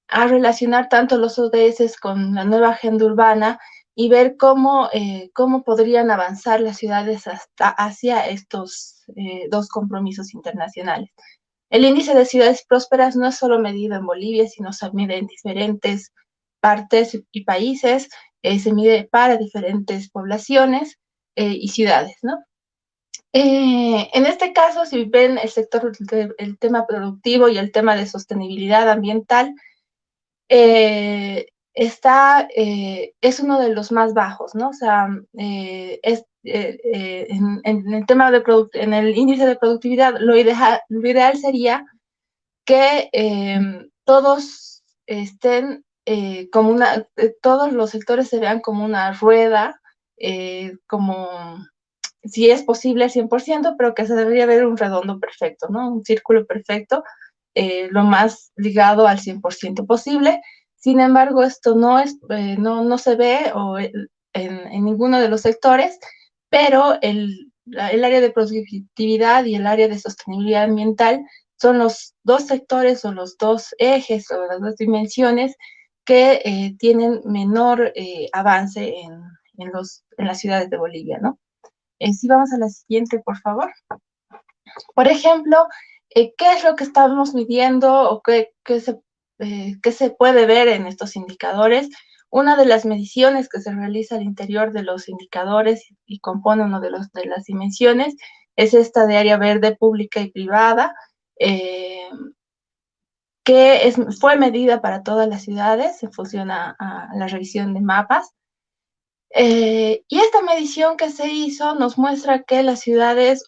a relacionar tanto los ODS con la nueva agenda urbana y ver cómo podrían avanzar las ciudades hacia estos dos compromisos internacionales. El índice de ciudades prósperas no es solo medido en Bolivia, sino se mide en diferentes partes y países, se mide para diferentes poblaciones y ciudades, ¿no? En este caso, si ven el tema productivo y el tema de sostenibilidad ambiental, es uno de los más bajos, ¿no? O sea, en el tema en el índice de productividad, lo ideal sería que todos estén todos los sectores se vean como una rueda, como si es posible al 100%, pero que se debería ver un redondo perfecto, ¿no? Un círculo perfecto, lo más ligado al 100% posible. Sin embargo, esto no se ve en ninguno de los sectores, pero el área de productividad y el área de sostenibilidad ambiental son los dos sectores o los dos ejes o las dos dimensiones que tienen menor avance en las ciudades de Bolivia, ¿no? Si vamos a la siguiente, por favor. Por ejemplo, ¿qué es lo que estamos midiendo o qué se puede ver en estos indicadores? Una de las mediciones que se realiza al interior de los indicadores y compone una de las dimensiones es esta de área verde pública y privada, que fue medida para todas las ciudades en función a la revisión de mapas. Y esta medición que se hizo nos muestra que las ciudades,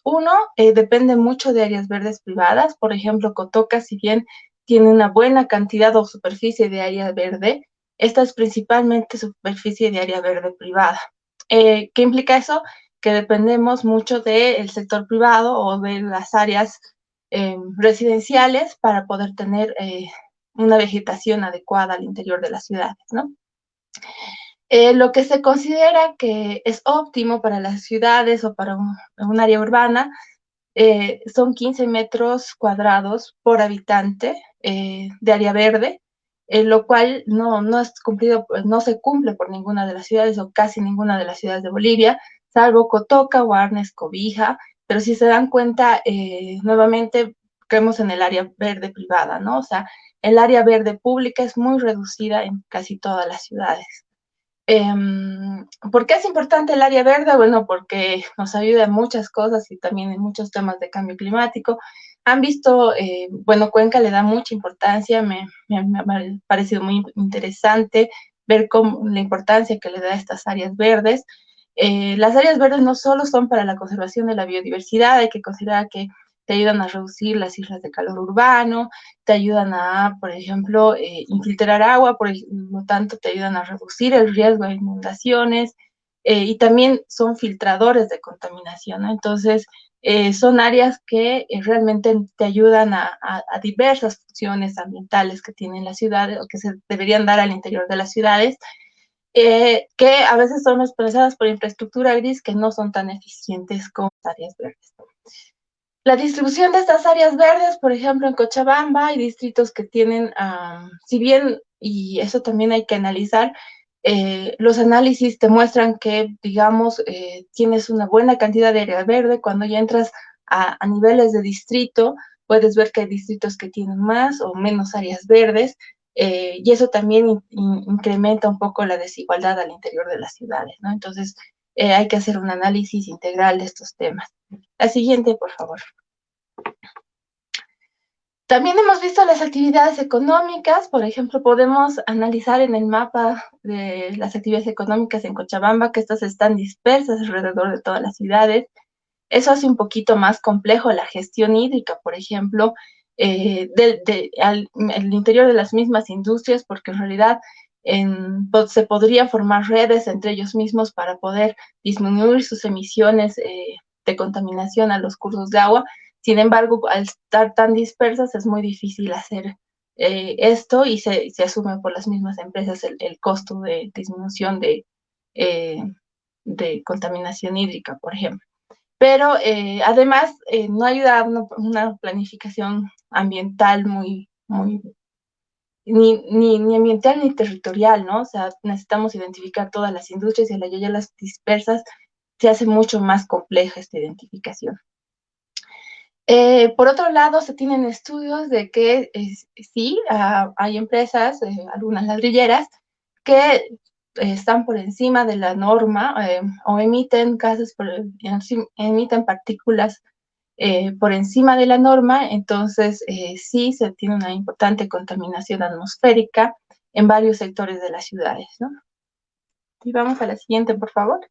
dependen mucho de áreas verdes privadas. Por ejemplo, Cotoca, si bien tiene una buena cantidad o superficie de área verde, esta es principalmente superficie de área verde privada. ¿Qué implica eso? Que dependemos mucho del sector privado o de las áreas residenciales para poder tener una vegetación adecuada al interior de las ciudades, ¿no? Lo que se considera que es óptimo para las ciudades o para un área urbana son 15 metros cuadrados por habitante de área verde, lo cual no es cumplido, no se cumple por ninguna de las ciudades o casi ninguna de las ciudades de Bolivia, salvo Cotoca, Huarnes, Cobija, pero si se dan cuenta, nuevamente caemos en el área verde privada, ¿no? O sea, el área verde pública es muy reducida en casi todas las ciudades. ¿Por qué es importante el área verde? Bueno, porque nos ayuda en muchas cosas y también en muchos temas de cambio climático. Han visto, bueno, Cuenca le da mucha importancia, me ha parecido muy interesante ver la importancia que le da a estas áreas verdes. Las áreas verdes no solo son para la conservación de la biodiversidad, hay que considerar que te ayudan a reducir las islas de calor urbano, te ayudan a, por ejemplo, infiltrar agua, por lo tanto te ayudan a reducir el riesgo de inundaciones y también son filtradores de contaminación, ¿no? Entonces, son áreas que realmente te ayudan a diversas funciones ambientales que tienen las ciudades o que se deberían dar al interior de las ciudades, que a veces son expresadas por infraestructura gris que no son tan eficientes como áreas verdes. La distribución de estas áreas verdes, por ejemplo, en Cochabamba hay distritos que tienen, si bien, y eso también hay que analizar, los análisis te muestran que, digamos, tienes una buena cantidad de área verde. Cuando ya entras a niveles de distrito, puedes ver que hay distritos que tienen más o menos áreas verdes, y eso también incrementa un poco la desigualdad al interior de las ciudades, ¿no? Entonces, hay que hacer un análisis integral de estos temas. La siguiente, por favor. También hemos visto las actividades económicas. Por ejemplo, podemos analizar en el mapa de las actividades económicas en Cochabamba que estas están dispersas alrededor de todas las ciudades. Eso hace un poquito más complejo la gestión hídrica, por ejemplo, al interior de las mismas industrias, porque en realidad se podría formar redes entre ellos mismos para poder disminuir sus emisiones de contaminación a los cursos de agua. Sin embargo, al estar tan dispersas es muy difícil hacer esto y se asume por las mismas empresas el costo de disminución de contaminación hídrica, por ejemplo. Pero además no ayuda a una planificación ambiental ni ambiental ni territorial, ¿no? O sea, necesitamos identificar todas las industrias y al hallarlas dispersas se hace mucho más compleja esta identificación. Por otro lado, se tienen estudios de que sí, hay empresas, algunas ladrilleras, que están por encima de la norma o emiten emiten partículas por encima de la norma. Entonces sí se tiene una importante contaminación atmosférica en varios sectores de las ciudades, ¿no? Y vamos a la siguiente, por favor.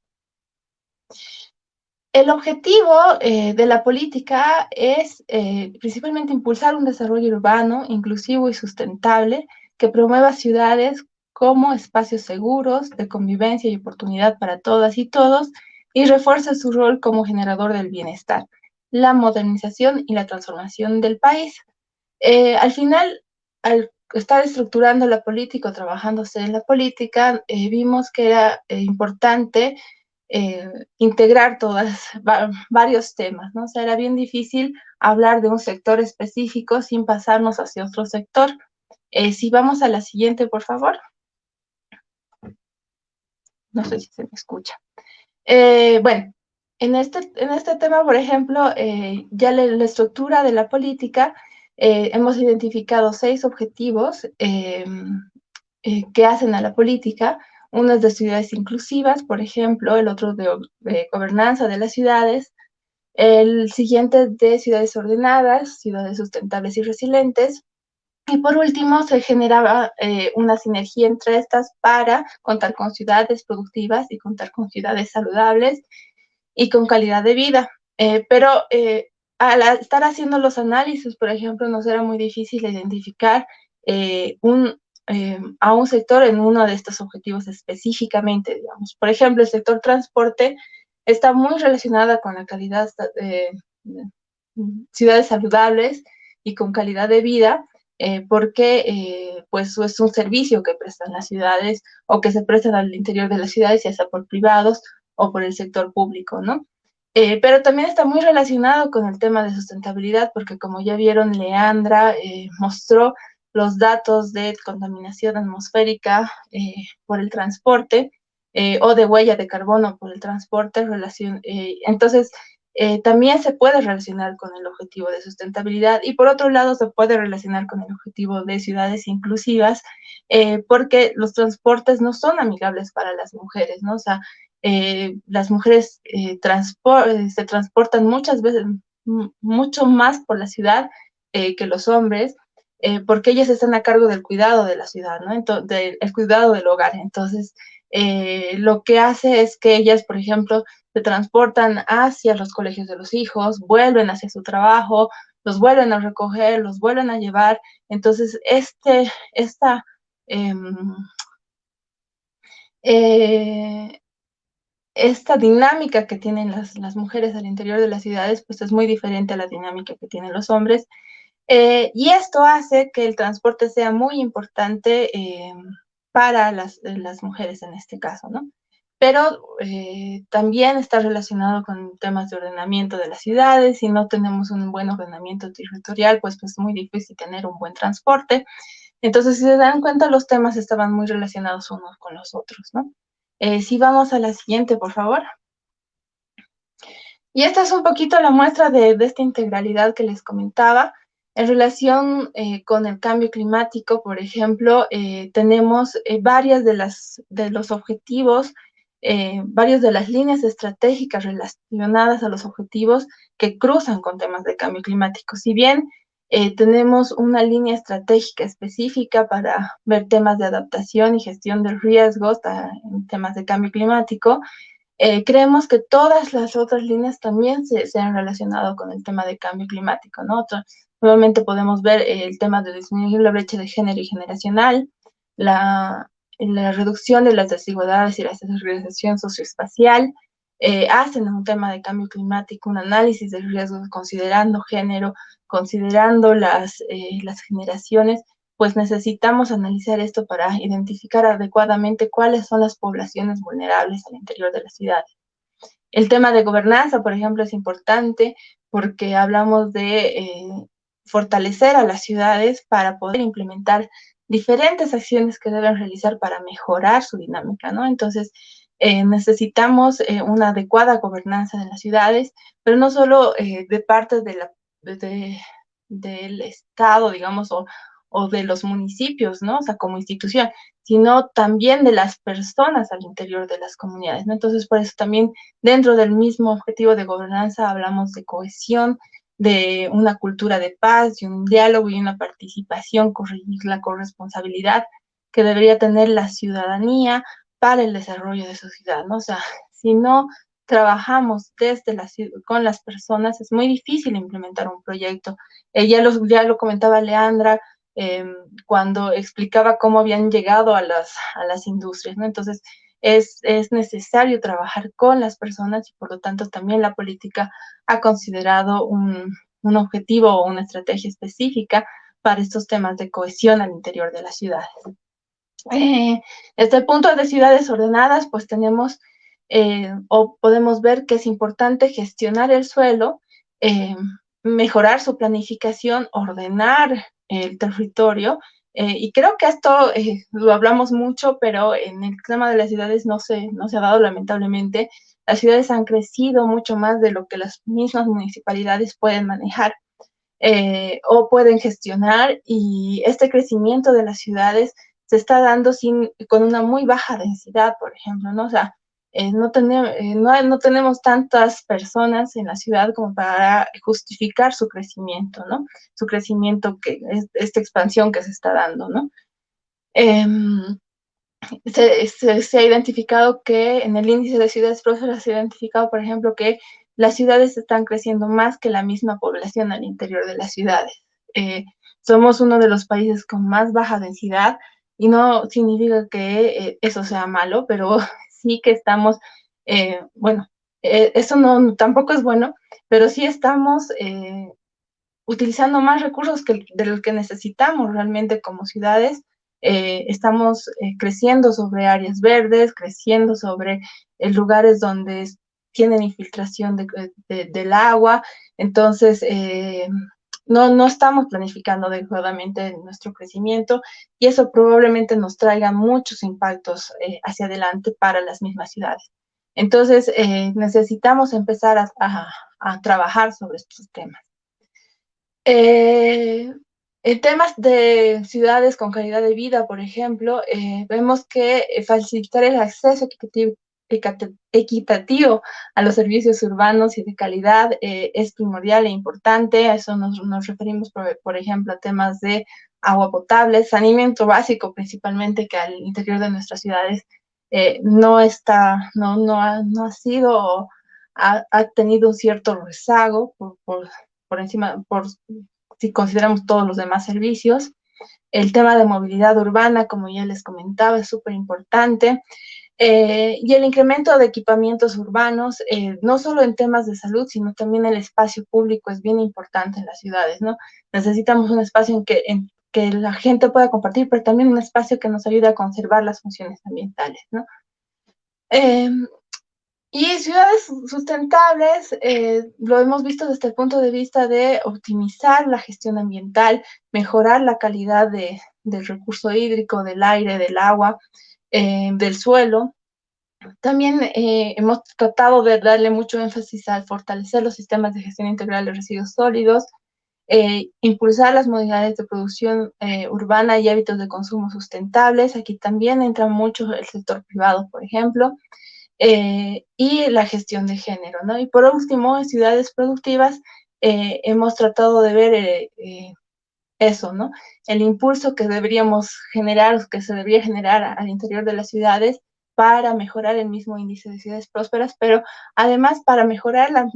El objetivo de la política es principalmente impulsar un desarrollo urbano, inclusivo y sustentable que promueva ciudades como espacios seguros de convivencia y oportunidad para todas y todos y refuerce su rol como generador del bienestar, la modernización y la transformación del país. Al final, al estar estructurando la política o trabajándose en la política, vimos que era importante integrar varios temas, ¿no? O sea, era bien difícil hablar de un sector específico sin pasarnos hacia otro sector. Si vamos a la siguiente, por favor. No sé si se me escucha. Bueno, en este tema, por ejemplo, ya la estructura de la política, hemos identificado 6 objetivos que hacen a la política. Uno es de ciudades inclusivas, por ejemplo, el otro de gobernanza de las ciudades, el siguiente de ciudades ordenadas, ciudades sustentables y resilientes. Y por último, se generaba una sinergia entre estas para contar con ciudades productivas y contar con ciudades saludables y con calidad de vida. Pero al estar haciendo los análisis, por ejemplo, nos era muy difícil identificar a un sector en uno de estos objetivos específicamente, digamos. Por ejemplo, el sector transporte está muy relacionada con la calidad de ciudades saludables y con calidad de vida, porque pues es un servicio que prestan las ciudades o que se prestan al interior de las ciudades, ya sea por privados o por el sector público, ¿no? Pero también está muy relacionado con el tema de sustentabilidad, porque como ya vieron, Leandra mostró los datos de contaminación atmosférica por el transporte o de huella de carbono por el transporte. Entonces, también se puede relacionar con el objetivo de sustentabilidad y por otro lado se puede relacionar con el objetivo de ciudades inclusivas, porque los transportes no son amigables para las mujeres, ¿no? O sea, las mujeres se transportan muchas veces mucho más por la ciudad que los hombres, porque ellas están a cargo del cuidado de la ciudad, ¿no? Entonces, el cuidado del hogar. Entonces, lo que hace es que ellas, por ejemplo, se transportan hacia los colegios de los hijos, vuelven hacia su trabajo, los vuelven a recoger, los vuelven a llevar. Entonces, esta dinámica que tienen las mujeres al interior de las ciudades, pues es muy diferente a la dinámica que tienen los hombres. Y esto hace que el transporte sea muy importante para las mujeres en este caso, ¿no? Pero también está relacionado con temas de ordenamiento de las ciudades. Si no tenemos un buen ordenamiento territorial, pues es muy difícil tener un buen transporte. Entonces, si se dan cuenta, los temas estaban muy relacionados unos con los otros, ¿no? Si vamos a la siguiente, por favor. Y esta es un poquito la muestra de esta integralidad que les comentaba. En relación con el cambio climático, por ejemplo, tenemos varias de los objetivos, varias de las líneas estratégicas relacionadas a los objetivos que cruzan con temas de cambio climático. Si bien tenemos una línea estratégica específica para ver temas de adaptación y gestión de riesgos en temas de cambio climático, creemos que todas las otras líneas también se han relacionado con el tema de cambio climático, ¿no? Nuevamente podemos ver el tema de disminuir la brecha de género y generacional, la reducción de las desigualdades y la segregación socioespacial. Hacen un tema de cambio climático, un análisis de riesgos considerando género, considerando las generaciones. Pues necesitamos analizar esto para identificar adecuadamente cuáles son las poblaciones vulnerables al interior de las ciudades. El tema de gobernanza, por ejemplo, es importante porque hablamos de fortalecer a las ciudades para poder implementar diferentes acciones que deben realizar para mejorar su dinámica, ¿no? Entonces, necesitamos una adecuada gobernanza de las ciudades, pero no solo de parte del Estado, digamos, o de los municipios, ¿no? O sea, como institución, sino también de las personas al interior de las comunidades, ¿no? Entonces, por eso también dentro del mismo objetivo de gobernanza hablamos de cohesión, de una cultura de paz, de un diálogo y una participación, corregir la corresponsabilidad que debería tener la ciudadanía para el desarrollo de su ciudad, ¿no? O sea, si no trabajamos con las personas, es muy difícil implementar un proyecto. Ya lo comentaba Leandra, cuando explicaba cómo habían llegado a las industrias, ¿no? Entonces, es necesario trabajar con las personas y por lo tanto también la política ha considerado un objetivo o una estrategia específica para estos temas de cohesión al interior de las ciudades. Desde el punto de ciudades ordenadas, pues tenemos o podemos ver que es importante gestionar el suelo, mejorar su planificación, ordenar el territorio, y creo que esto lo hablamos mucho, pero en el tema de las ciudades no se ha dado lamentablemente. Las ciudades han crecido mucho más de lo que las mismas municipalidades pueden manejar o pueden gestionar, y este crecimiento de las ciudades se está dando con una muy baja densidad, por ejemplo, ¿no? O sea, no tenemos tantas personas en la ciudad como para justificar su crecimiento, ¿no? Su crecimiento, esta expansión que se está dando, ¿no? Se ha identificado que en el índice de ciudades prósperas se ha identificado, por ejemplo, que las ciudades están creciendo más que la misma población al interior de las ciudades. Somos uno de los países con más baja densidad y no significa que eso sea malo, pero sí que estamos, bueno, eso no tampoco es bueno, pero sí estamos utilizando más recursos de los que necesitamos realmente como ciudades. Estamos creciendo sobre áreas verdes, creciendo sobre lugares donde tienen infiltración del agua. Entonces, no estamos planificando adecuadamente nuestro crecimiento y eso probablemente nos traiga muchos impactos hacia adelante para las mismas ciudades. Entonces, necesitamos empezar a trabajar sobre estos temas. En temas de ciudades con calidad de vida, por ejemplo, vemos que facilitar el acceso equitativo a los servicios urbanos y de calidad es primordial e importante. A eso nos referimos, por ejemplo, a temas de agua potable, saneamiento básico principalmente, que al interior de nuestras ciudades no ha sido, ha tenido un cierto rezago por encima, si consideramos todos los demás servicios. El tema de movilidad urbana, como ya les comentaba, es súper importante. Y el incremento de equipamientos urbanos, no solo en temas de salud, sino también el espacio público es bien importante en las ciudades, ¿no? Necesitamos un espacio en que la gente pueda compartir, pero también un espacio que nos ayude a conservar las funciones ambientales, ¿no? Y ciudades sustentables, lo hemos visto desde el punto de vista de optimizar la gestión ambiental, mejorar la calidad del recurso hídrico, del aire, del agua, del suelo. También hemos tratado de darle mucho énfasis al fortalecer los sistemas de gestión integral de residuos sólidos, impulsar las modalidades de producción urbana y hábitos de consumo sustentables. Aquí también entra mucho el sector privado, por ejemplo. Y la gestión de género, ¿no? Y por último, en ciudades productivas hemos tratado de ver eso, ¿no? El impulso que deberíamos generar, que se debería generar al interior de las ciudades para mejorar el mismo índice de ciudades prósperas, pero además para mejorar la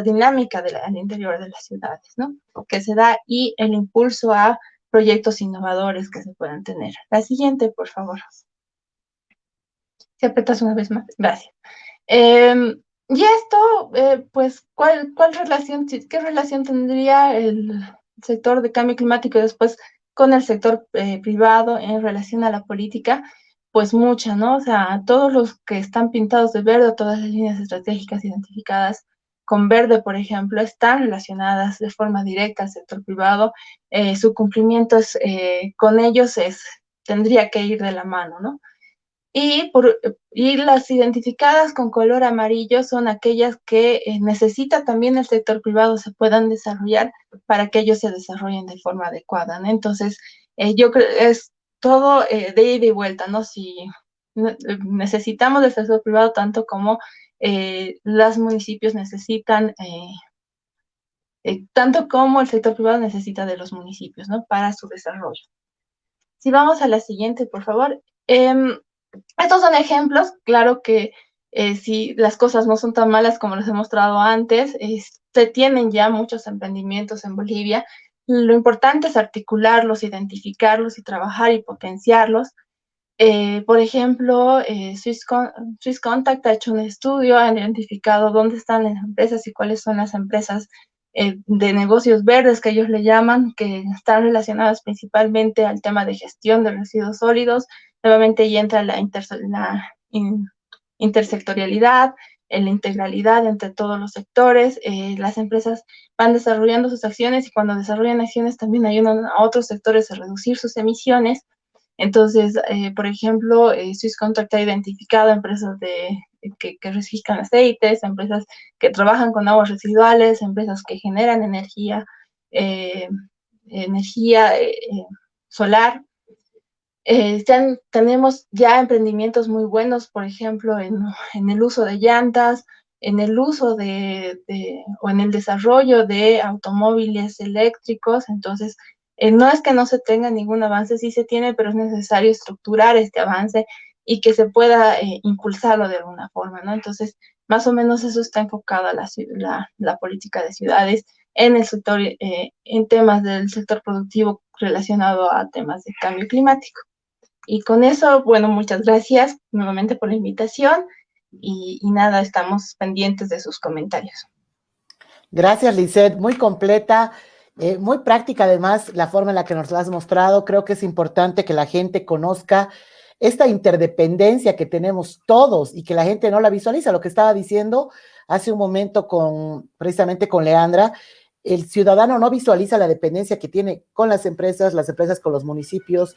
dinámica al interior de las ciudades, ¿no? Que se da y el impulso a proyectos innovadores que se puedan tener. La siguiente, por favor. Si apretas una vez más, gracias. Y esto, pues, ¿qué relación tendría el sector de cambio climático después con el sector privado en relación a la política? Pues mucha, ¿no? O sea, todos los que están pintados de verde, todas las líneas estratégicas identificadas con verde, por ejemplo, están relacionadas de forma directa al sector privado. Su cumplimiento con ellos tendría que ir de la mano, ¿no? Y las identificadas con color amarillo son aquellas que necesita también el sector privado se puedan desarrollar para que ellos se desarrollen de forma adecuada, ¿no? Entonces, yo creo que es todo de ida y vuelta, ¿no? Si necesitamos del sector privado tanto como los municipios necesitan, tanto como el sector privado necesita de los municipios, ¿no? Para su desarrollo. Si vamos a la siguiente, por favor. Estos son ejemplos, claro que si las cosas no son tan malas como les he mostrado antes, se tienen ya muchos emprendimientos en Bolivia. Lo importante es articularlos, identificarlos y trabajar y potenciarlos. Por ejemplo, Swiss Contact ha hecho un estudio, han identificado dónde están las empresas y cuáles son las empresas de negocios verdes que ellos le llaman, que están relacionadas principalmente al tema de gestión de residuos sólidos. Nuevamente ahí entra la intersectorialidad, la integralidad entre todos los sectores. Las empresas van desarrollando sus acciones y cuando desarrollan acciones también ayudan a otros sectores a reducir sus emisiones. Entonces, por ejemplo, Swiss Contact ha identificado empresas que reciclan aceites, empresas que trabajan con aguas residuales, empresas que generan energía solar. Tenemos ya emprendimientos muy buenos, por ejemplo, en el uso de llantas, en el uso o en el desarrollo de automóviles eléctricos. Entonces, no es que no se tenga ningún avance, sí se tiene, pero es necesario estructurar este avance y que se pueda impulsarlo de alguna forma, ¿no? Entonces, más o menos eso está enfocado a la política de ciudades en el sector, en temas del sector productivo relacionado a temas de cambio climático. Y con eso, bueno, muchas gracias nuevamente por la invitación y nada, estamos pendientes de sus comentarios. Gracias, Lisette, muy completa, muy práctica además la forma en la que nos la has mostrado. Creo que es importante que la gente conozca esta interdependencia que tenemos todos y que la gente no la visualiza. Lo que estaba diciendo hace un momento precisamente con Leandra, el ciudadano no visualiza la dependencia que tiene con las empresas con los municipios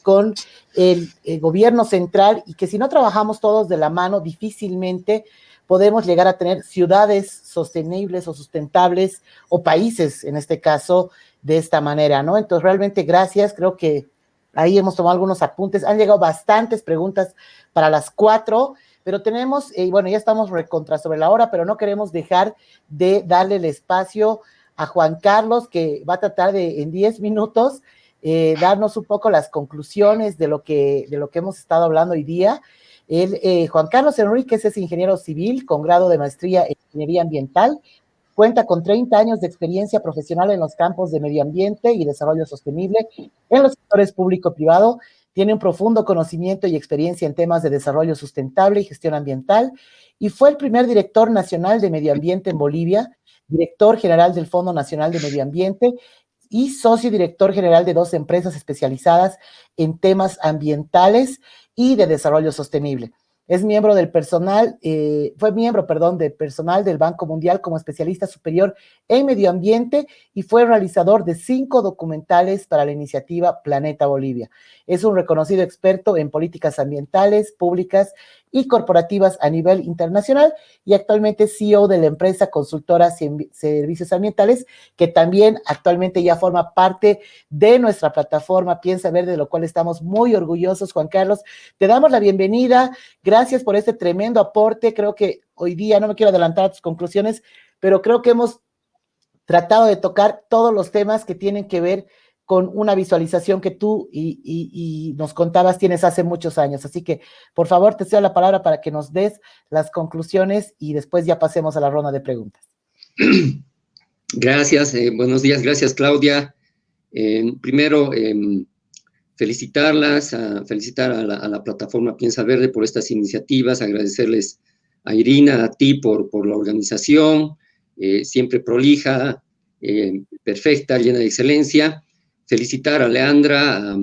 con el gobierno central, y que si no trabajamos todos de la mano, difícilmente podemos llegar a tener ciudades sostenibles o sustentables, o países, en este caso, de esta manera, ¿no? Entonces, realmente gracias, creo que ahí hemos tomado algunos apuntes, han llegado bastantes preguntas para las 4, pero tenemos, bueno, ya estamos recontra sobre la hora, pero no queremos dejar de darle el espacio a Juan Carlos, que va a tratar de, en 10 minutos, darnos un poco las conclusiones de lo que hemos estado hablando hoy día. Juan Carlos Enríquez es ingeniero civil con grado de maestría en ingeniería ambiental. Cuenta con 30 años de experiencia profesional en los campos de medio ambiente y desarrollo sostenible en los sectores público y privado. Tiene un profundo conocimiento y experiencia en temas de desarrollo sustentable y gestión ambiental, y fue el primer director nacional de medio ambiente en Bolivia, director general del Fondo Nacional de Medio Ambiente y socio director general de 2 empresas especializadas en temas ambientales y de desarrollo sostenible. Es miembro del personal, fue miembro, del personal del Banco Mundial como especialista superior en medio ambiente, y fue realizador de 5 documentales para la iniciativa Planeta Bolivia. Es un reconocido experto en políticas ambientales, públicas y corporativas a nivel internacional, y actualmente CEO de la empresa consultora Servicios Ambientales, que también actualmente ya forma parte de nuestra plataforma Piensa Verde, de lo cual estamos muy orgullosos. Juan Carlos, te damos la bienvenida. Gracias por este tremendo aporte. Creo que hoy día, no me quiero adelantar a tus conclusiones, pero creo que hemos tratado de tocar todos los temas que tienen que ver con una visualización que tú y nos contabas tienes hace muchos años. Así que, por favor, te cedo la palabra para que nos des las conclusiones y después ya pasemos a la ronda de preguntas. Gracias, buenos días, gracias, Claudia. Primero, felicitar a la plataforma Piensa Verde por estas iniciativas, agradecerles a Irina, a ti por la organización, siempre prolija, perfecta, llena de excelencia. Felicitar a Leandra, a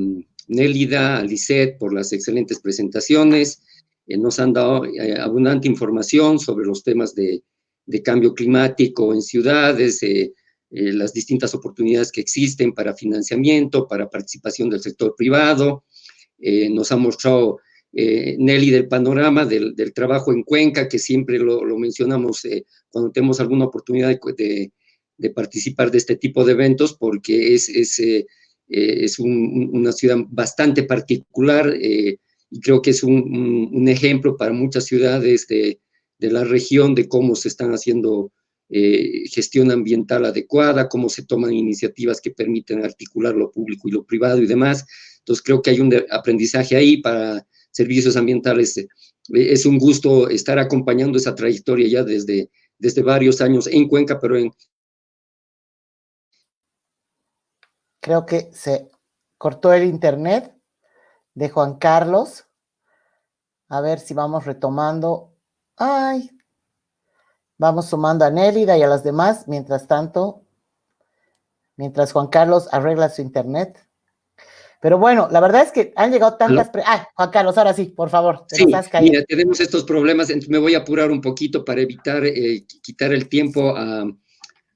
Nélida, a Lisette por las excelentes presentaciones. Nos han dado abundante información sobre los temas de cambio climático en ciudades, las distintas oportunidades que existen para financiamiento, para participación del sector privado. Nos ha mostrado Nelly del panorama del trabajo en Cuenca, que siempre lo mencionamos cuando tenemos alguna oportunidad de participar de este tipo de eventos, porque es una ciudad bastante particular, y creo que es un ejemplo para muchas ciudades de la región de cómo se están haciendo gestión ambiental adecuada, cómo se toman iniciativas que permiten articular lo público y lo privado y demás. Entonces creo que hay un aprendizaje ahí para servicios ambientales. Es un gusto estar acompañando esa trayectoria ya desde varios años en Cuenca, pero Creo que se cortó el internet de Juan Carlos. A ver si vamos retomando. Ay, vamos sumando a Nélida y a las demás. Mientras tanto, mientras Juan Carlos arregla su internet. Pero bueno, la verdad es que han llegado tantas... Juan Carlos, ahora sí, por favor. Sí, mira, tenemos estos problemas, entonces me voy a apurar un poquito para evitar quitar el tiempo a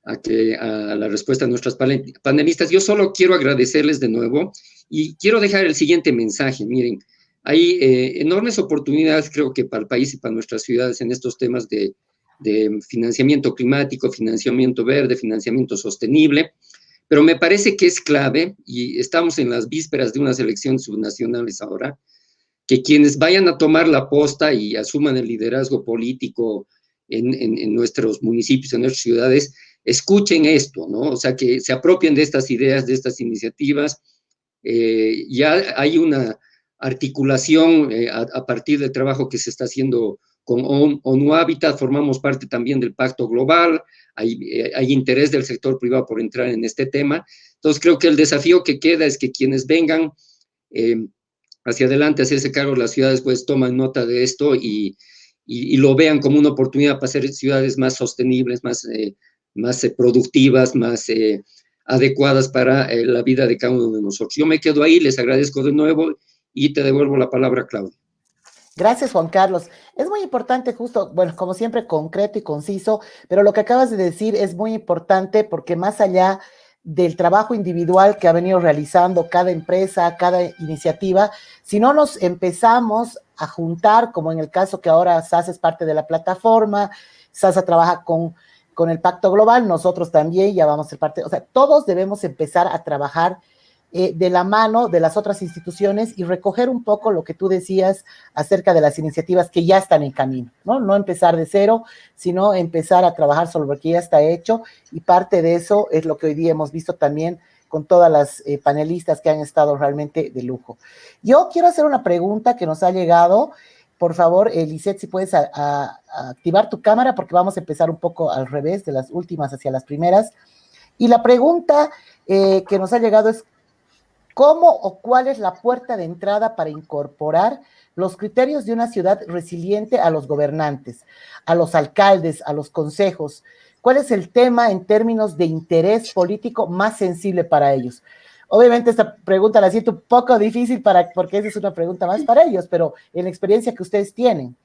la respuesta de nuestras panelistas. Yo solo quiero agradecerles de nuevo y quiero dejar el siguiente mensaje. Miren, hay enormes oportunidades, creo que para el país y para nuestras ciudades en estos temas de financiamiento climático, financiamiento verde, financiamiento sostenible, pero me parece que es clave, y estamos en las vísperas de unas elecciones subnacionales ahora, que quienes vayan a tomar la posta y asuman el liderazgo político en nuestros municipios, en nuestras ciudades, escuchen esto, ¿no? O sea, que se apropien de estas ideas, de estas iniciativas. Ya hay una articulación a partir del trabajo que se está haciendo con ONU Habitat, formamos parte también del Pacto Global, hay interés del sector privado por entrar en este tema. Entonces, creo que el desafío que queda es que quienes vengan hacia adelante, hacerse cargo de las ciudades, pues toman nota de esto y lo vean como una oportunidad para hacer ciudades más sostenibles, más productivas, más adecuadas para la vida de cada uno de nosotros. Yo me quedo ahí, les agradezco de nuevo y te devuelvo la palabra, Claudia. Gracias, Juan Carlos. Es muy importante, justo, bueno, como siempre, concreto y conciso, pero lo que acabas de decir es muy importante porque más allá del trabajo individual que ha venido realizando cada empresa, cada iniciativa, si no nos empezamos a juntar, como en el caso que ahora SASA es parte de la plataforma, SASA trabaja con el Pacto Global, nosotros también ya vamos a ser parte, o sea, todos debemos empezar a trabajar de la mano de las otras instituciones y recoger un poco lo que tú decías acerca de las iniciativas que ya están en camino, ¿no? No empezar de cero, sino empezar a trabajar sobre lo que ya está hecho, y parte de eso es lo que hoy día hemos visto también con todas las panelistas que han estado realmente de lujo. Yo quiero hacer una pregunta que nos ha llegado. Por favor, Lisette, si puedes activar tu cámara, porque vamos a empezar un poco al revés, de las últimas hacia las primeras. Y la pregunta que nos ha llegado es, ¿cómo o cuál es la puerta de entrada para incorporar los criterios de una ciudad resiliente a los gobernantes, a los alcaldes, a los consejos? ¿Cuál es el tema en términos de interés político más sensible para ellos? Obviamente esta pregunta la siento un poco difícil porque esa es una pregunta más para ellos, pero en la experiencia que ustedes tienen.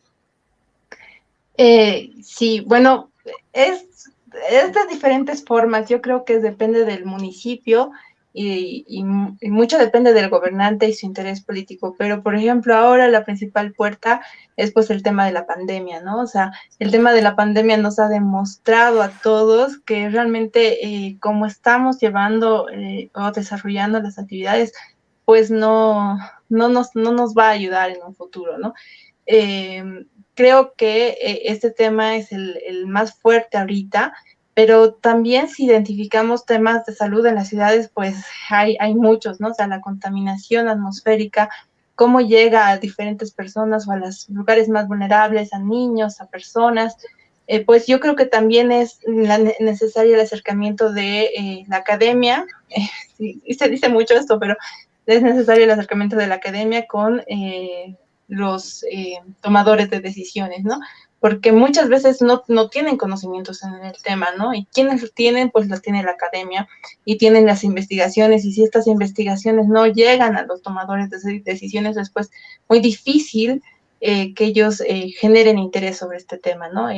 Sí, bueno, es de diferentes formas. Yo creo que depende del municipio y mucho depende del gobernante y su interés político. Pero, por ejemplo, ahora la principal puerta es pues el tema de la pandemia, ¿no? O sea, el tema de la pandemia nos ha demostrado a todos que realmente como estamos llevando o desarrollando las actividades, pues no nos va a ayudar en un futuro, ¿no? Creo que este tema es el más fuerte ahorita, pero también si identificamos temas de salud en las ciudades, pues hay muchos, ¿no? O sea, la contaminación atmosférica, cómo llega a diferentes personas o a los lugares más vulnerables, a niños, a personas, pues yo creo que también es necesario el acercamiento de la academia, sí, se dice mucho esto, pero es necesario el acercamiento de la academia con los tomadores de decisiones, ¿no? Porque muchas veces no tienen conocimientos en el tema, ¿no? Y quienes los tienen, pues los tiene la academia y tienen las investigaciones, y si estas investigaciones no llegan a los tomadores de decisiones, después muy difícil que ellos generen interés sobre este tema, ¿no?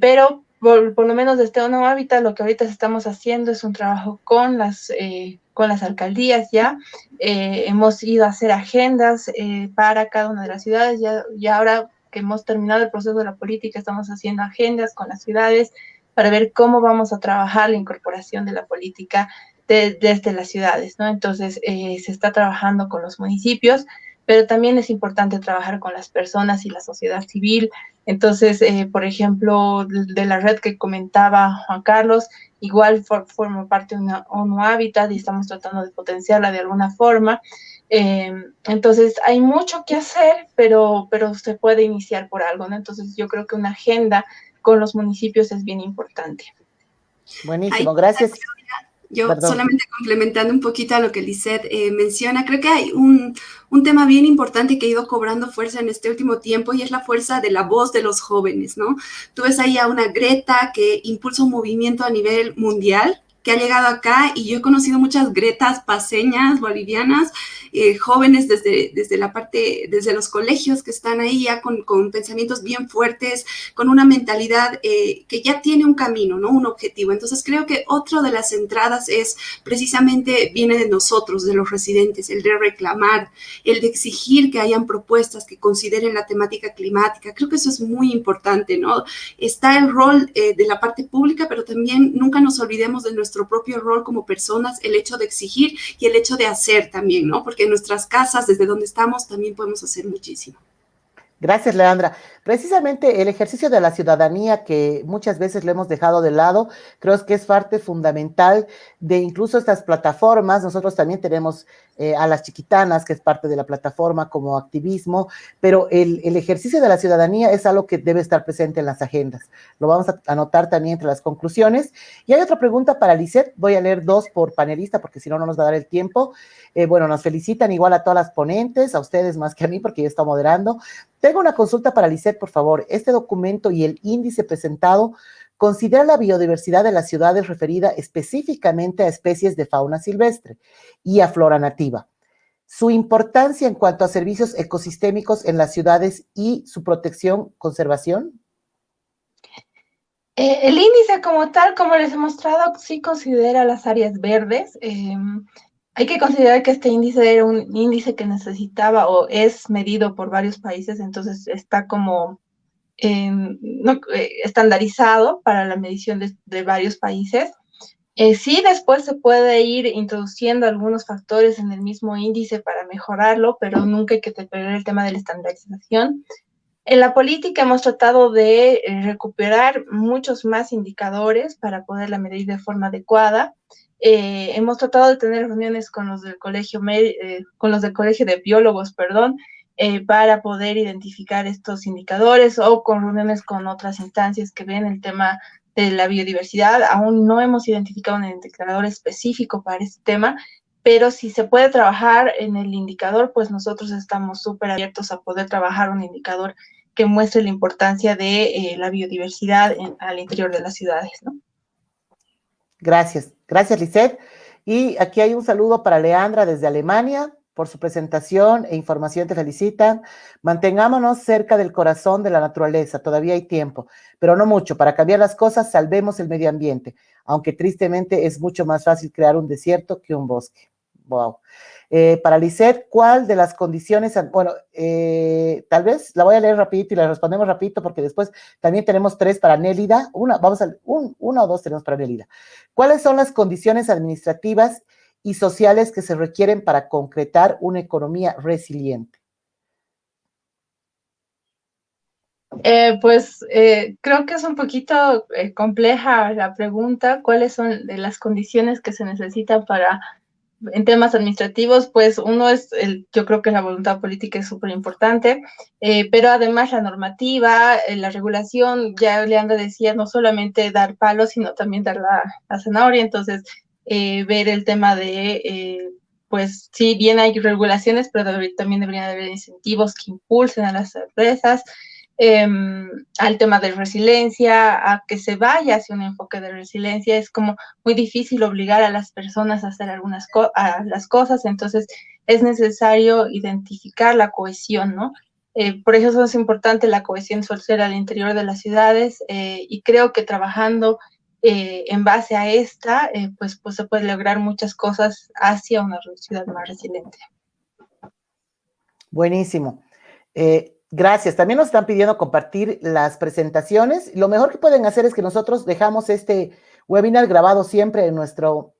Pero por lo menos desde ONU Habitat, lo que ahorita estamos haciendo es un trabajo con las alcaldías ya. Hemos ido a hacer agendas para cada una de las ciudades, ya ahora que hemos terminado el proceso de la política, estamos haciendo agendas con las ciudades para ver cómo vamos a trabajar la incorporación de la política desde las ciudades, ¿no? Entonces, se está trabajando con los municipios, pero también es importante trabajar con las personas y la sociedad civil. Entonces, por ejemplo, de la red que comentaba Juan Carlos, igual forma parte de una ONU Habitat y estamos tratando de potenciarla de alguna forma. Entonces, hay mucho que hacer, pero se puede iniciar por algo, ¿no? Entonces, yo creo que una agenda con los municipios es bien importante. Buenísimo, gracias. Yo Perdón. solamente complementando un poquito a lo que Lisette menciona, creo que hay un tema bien importante que ha ido cobrando fuerza en este último tiempo, y es la fuerza de la voz de los jóvenes, ¿no? Tú ves ahí a una Greta que impulsa un movimiento a nivel mundial, que ha llegado acá, y yo he conocido muchas Gretas paseñas, bolivianas, jóvenes desde los colegios que están ahí ya con pensamientos bien fuertes, con una mentalidad que ya tiene un camino, ¿no? Un objetivo. Entonces creo que otro de las entradas viene de nosotros, de los residentes, el de reclamar, el de exigir que hayan propuestas que consideren la temática climática. Creo que eso es muy importante, ¿no? Está el rol de la parte pública, pero también nunca nos olvidemos de nuestro nuestro propio rol como personas, el hecho de exigir y el hecho de hacer también, ¿no? Porque en nuestras casas, desde donde estamos, también podemos hacer muchísimo. Gracias, Leandra. Precisamente el ejercicio de la ciudadanía que muchas veces lo hemos dejado de lado, creo que es parte fundamental de incluso estas plataformas. Nosotros también tenemos a las chiquitanas, que es parte de la plataforma como activismo, pero el ejercicio de la ciudadanía es algo que debe estar presente en las agendas. Lo vamos a anotar también entre las conclusiones. Y hay otra pregunta para Lisette. Voy a leer dos por panelista porque si no, no nos va a dar el tiempo. Bueno, nos felicitan igual a todas las ponentes, a ustedes más que a mí porque yo estoy moderando. Tengo una consulta para Lisette, por favor. Este documento y el índice presentado considera la biodiversidad de las ciudades referida específicamente a especies de fauna silvestre y a flora nativa. Su importancia en cuanto a servicios ecosistémicos en las ciudades y su protección, conservación. El índice como tal, como les he mostrado, sí considera las áreas verdes. Hay que considerar que este índice era un índice que necesitaba o es medido por varios países, entonces está como estandarizado para la medición de varios países. Sí, después se puede ir introduciendo algunos factores en el mismo índice para mejorarlo, pero nunca hay que perder el tema de la estandarización. En la política hemos tratado de recuperar muchos más indicadores para poderla medir de forma adecuada. Hemos tratado de tener reuniones con los del colegio de biólogos, para poder identificar estos indicadores o con reuniones con otras instancias que ven el tema de la biodiversidad. Aún no hemos identificado un indicador específico para este tema, pero si se puede trabajar en el indicador, pues nosotros estamos súper abiertos a poder trabajar un indicador que muestre la importancia de la biodiversidad al interior de las ciudades, ¿no? Gracias, gracias, Lisette. Y aquí hay un saludo para Leandra desde Alemania. Por su presentación e información te felicitan. Mantengámonos cerca del corazón de la naturaleza, todavía hay tiempo, pero no mucho. Para cambiar las cosas, salvemos el medio ambiente, aunque tristemente es mucho más fácil crear un desierto que un bosque. Wow. Para Lisette, ¿cuál de las condiciones? Bueno, tal vez la voy a leer rapidito y la respondemos rapidito porque después también tenemos tres para Nélida. Una o dos tenemos para Nélida. ¿Cuáles son las condiciones administrativas y sociales que se requieren para concretar una economía resiliente? Creo que es un poquito compleja la pregunta. ¿Cuáles son las condiciones que se necesitan para, en temas administrativos? Pues uno es, yo creo que la voluntad política es súper importante, pero además la normativa, la regulación, ya Leandra decía, no solamente dar palos, sino también dar la zanahoria. Entonces, ver el tema de, pues sí, bien hay regulaciones, pero también deberían haber incentivos que impulsen a las empresas, al tema de resiliencia, a que se vaya hacia un enfoque de resiliencia. Es como muy difícil obligar a las personas a hacer las cosas, entonces es necesario identificar la cohesión, ¿no? Por eso es importante la cohesión social al interior de las ciudades, y creo que trabajando en base a esta, pues se puede lograr muchas cosas hacia una ciudad más resiliente. Buenísimo. Gracias. También nos están pidiendo compartir las presentaciones. Lo mejor que pueden hacer es que nosotros dejamos este webinar grabado siempre en nuestro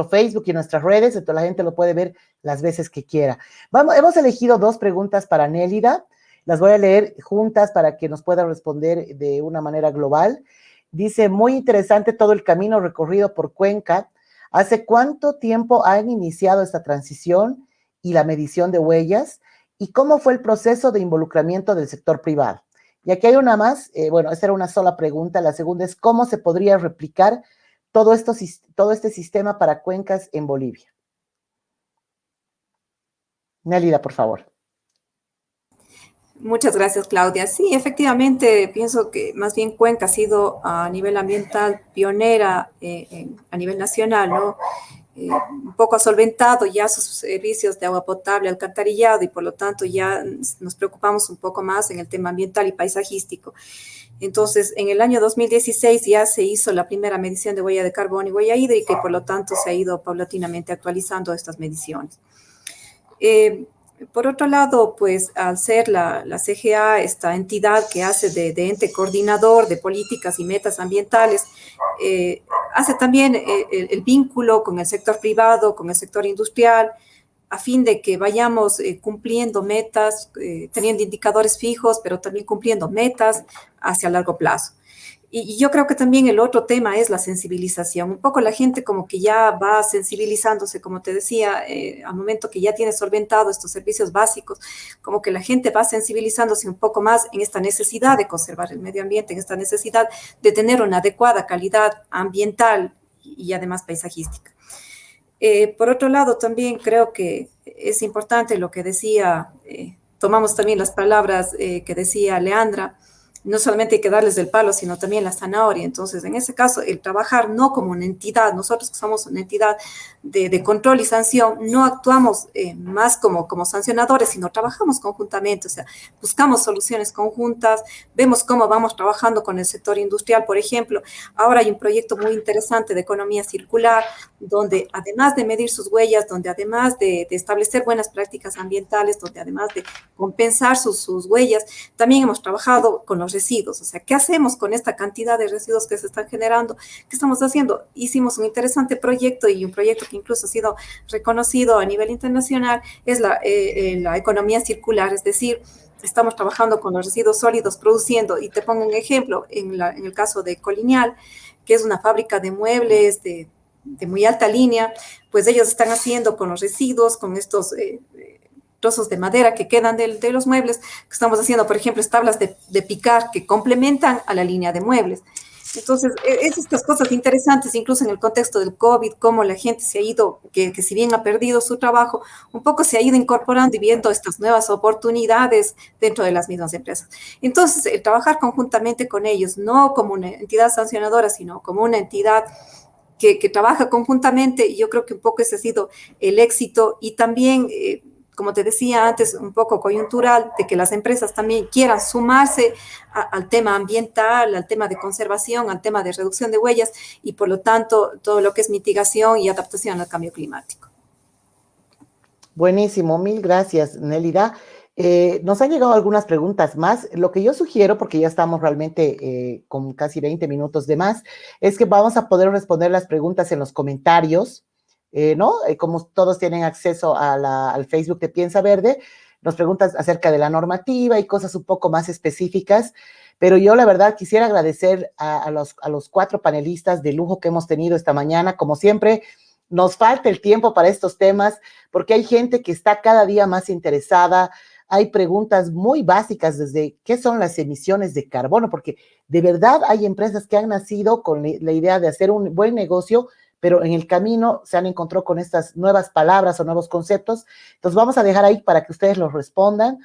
Facebook y en nuestras redes, entonces la gente lo puede ver las veces que quiera. Hemos elegido dos preguntas para Nélida. Las voy a leer juntas para que nos pueda responder de una manera global. Dice, muy interesante todo el camino recorrido por Cuenca. ¿Hace cuánto tiempo han iniciado esta transición y la medición de huellas? ¿Y cómo fue el proceso de involucramiento del sector privado? Y aquí hay una más, esta era una sola pregunta. La segunda es, ¿cómo se podría replicar todo este sistema para cuencas en Bolivia? Nélida, por favor. Muchas gracias, Claudia. Sí, efectivamente, pienso que más bien Cuenca ha sido a nivel ambiental pionera a nivel nacional, ¿no? Un poco ha solventado ya sus servicios de agua potable, alcantarillado, y por lo tanto ya nos preocupamos un poco más en el tema ambiental y paisajístico. Entonces, en el año 2016 ya se hizo la primera medición de huella de carbono y huella hídrica, y por lo tanto se ha ido paulatinamente actualizando estas mediciones. Por otro lado, pues al ser la CGA esta entidad que hace de ente coordinador de políticas y metas ambientales, hace también el vínculo con el sector privado, con el sector industrial, a fin de que vayamos cumpliendo metas, teniendo indicadores fijos, pero también cumpliendo metas hacia largo plazo. Y yo creo que también el otro tema es la sensibilización. Un poco la gente como que ya va sensibilizándose, como te decía, al momento que ya tiene solventado estos servicios básicos, como que la gente va sensibilizándose un poco más en esta necesidad de conservar el medio ambiente, en esta necesidad de tener una adecuada calidad ambiental y además paisajística. Por otro lado, también creo que es importante lo que decía, tomamos también las palabras que decía Leandra, no solamente hay que darles el palo, sino también la zanahoria. Entonces, en ese caso, el trabajar no como una entidad, nosotros que somos una entidad de control y sanción, no actuamos más como sancionadores, sino trabajamos conjuntamente, o sea, buscamos soluciones conjuntas, vemos cómo vamos trabajando con el sector industrial, por ejemplo. Ahora hay un proyecto muy interesante de economía circular, donde además de medir sus huellas, donde además de establecer buenas prácticas ambientales, donde además de compensar sus huellas, también hemos trabajado con los residuos, o sea, ¿qué hacemos con esta cantidad de residuos que se están generando? ¿Qué estamos haciendo? Hicimos un interesante proyecto y un proyecto que incluso ha sido reconocido a nivel internacional, es la economía circular, es decir, estamos trabajando con los residuos sólidos produciendo, y te pongo un ejemplo, en el caso de Colonial, que es una fábrica de muebles de muy alta línea, pues ellos están haciendo con los residuos, con estos trozos de madera que quedan de los muebles, que estamos haciendo, por ejemplo, tablas de picar que complementan a la línea de muebles. Entonces, es estas cosas interesantes, incluso en el contexto del COVID, cómo la gente se ha ido, que si bien ha perdido su trabajo, un poco se ha ido incorporando y viendo estas nuevas oportunidades dentro de las mismas empresas. Entonces, el trabajar conjuntamente con ellos, no como una entidad sancionadora, sino como una entidad que trabaja conjuntamente, yo creo que un poco ese ha sido el éxito, y también como te decía antes, un poco coyuntural, de que las empresas también quieran sumarse al tema ambiental, al tema de conservación, al tema de reducción de huellas y, por lo tanto, todo lo que es mitigación y adaptación al cambio climático. Buenísimo, mil gracias, Nélida. Nos han llegado algunas preguntas más. Lo que yo sugiero, porque ya estamos realmente con casi 20 minutos de más, es que vamos a poder responder las preguntas en los comentarios. ¿No? Como todos tienen acceso al Facebook de Piensa Verde, nos preguntan acerca de la normativa y cosas un poco más específicas, pero yo la verdad quisiera agradecer a los 4 panelistas de lujo que hemos tenido esta mañana. Como siempre, nos falta el tiempo para estos temas, porque hay gente que está cada día más interesada. Hay preguntas muy básicas desde qué son las emisiones de carbono, porque de verdad hay empresas que han nacido con la idea de hacer un buen negocio, pero en el camino se han encontrado con estas nuevas palabras o nuevos conceptos. Entonces vamos a dejar ahí para que ustedes les respondan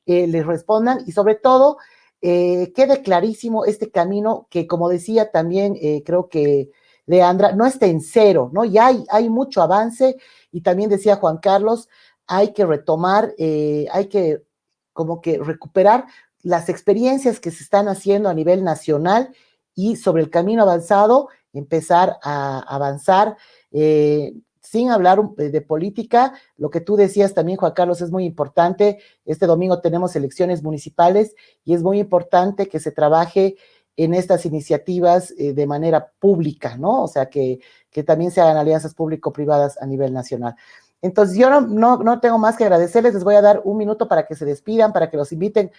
y sobre todo quede clarísimo este camino que, como decía también, creo que Leandra, no está en cero, ¿no? Ya hay mucho avance, y también decía Juan Carlos, hay que retomar, hay que como que recuperar las experiencias que se están haciendo a nivel nacional, y sobre el camino avanzado empezar a avanzar, sin hablar de política. Lo que tú decías también, Juan Carlos, es muy importante. Este domingo tenemos elecciones municipales y es muy importante que se trabaje en estas iniciativas de manera pública, ¿no? O sea, que también se hagan alianzas público-privadas a nivel nacional. Entonces, yo no tengo más que agradecerles. Les voy a dar un minuto para que se despidan, para que los inviten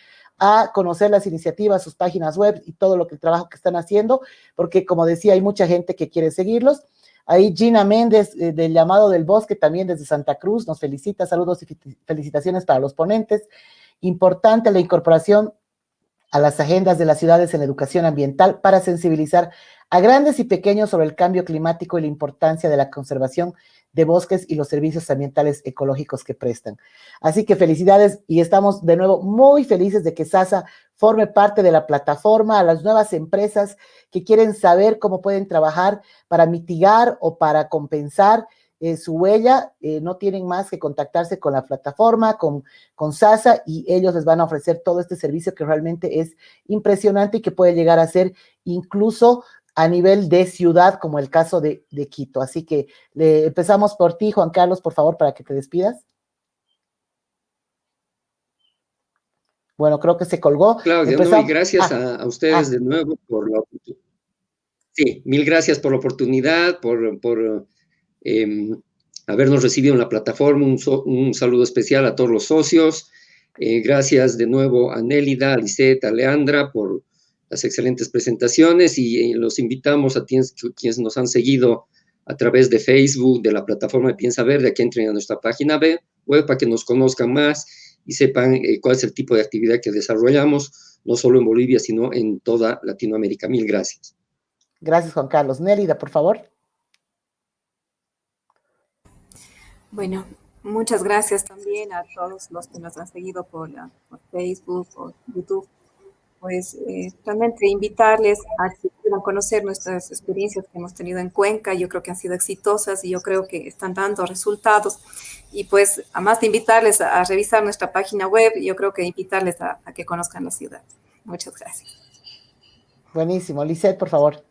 a conocer las iniciativas, sus páginas web y todo el trabajo que están haciendo, porque, como decía, hay mucha gente que quiere seguirlos. Ahí Gina Méndez, del Llamado del Bosque, también desde Santa Cruz, nos felicita. Saludos y felicitaciones para los ponentes. Importante la incorporación a las agendas de las ciudades en educación ambiental para sensibilizar a grandes y pequeños sobre el cambio climático y la importancia de la conservación de bosques y los servicios ambientales ecológicos que prestan. Así que felicidades, y estamos de nuevo muy felices de que SASA forme parte de la plataforma. A las nuevas empresas que quieren saber cómo pueden trabajar para mitigar o para compensar su huella, no tienen más que contactarse con la plataforma, con SASA, y ellos les van a ofrecer todo este servicio que realmente es impresionante y que puede llegar a ser incluso a nivel de ciudad, como el caso de Quito. Así que empezamos por ti, Juan Carlos, por favor, para que te despidas. Bueno, creo que se colgó. Claudia, no, y gracias a ustedes de nuevo por la oportunidad. Sí, mil gracias por la oportunidad, por habernos recibido en la plataforma. Un saludo especial a todos los socios. Gracias de nuevo a Nélida, a Lisette, a Leandra por las excelentes presentaciones y los invitamos a quienes nos han seguido a través de Facebook, de la plataforma de Piensa Verde, a que entren a nuestra página web para que nos conozcan más y sepan cuál es el tipo de actividad que desarrollamos, no solo en Bolivia, sino en toda Latinoamérica. Mil gracias. Gracias, Juan Carlos. Nélida, por favor. Bueno, muchas gracias también a todos los que nos han seguido por Facebook, por YouTube. Pues realmente invitarles a que puedan conocer nuestras experiencias que hemos tenido en Cuenca. Yo creo que han sido exitosas y yo creo que están dando resultados. Y pues, además de invitarles a revisar nuestra página web, yo creo que invitarles a que conozcan la ciudad. Muchas gracias. Buenísimo. Lisette, por favor.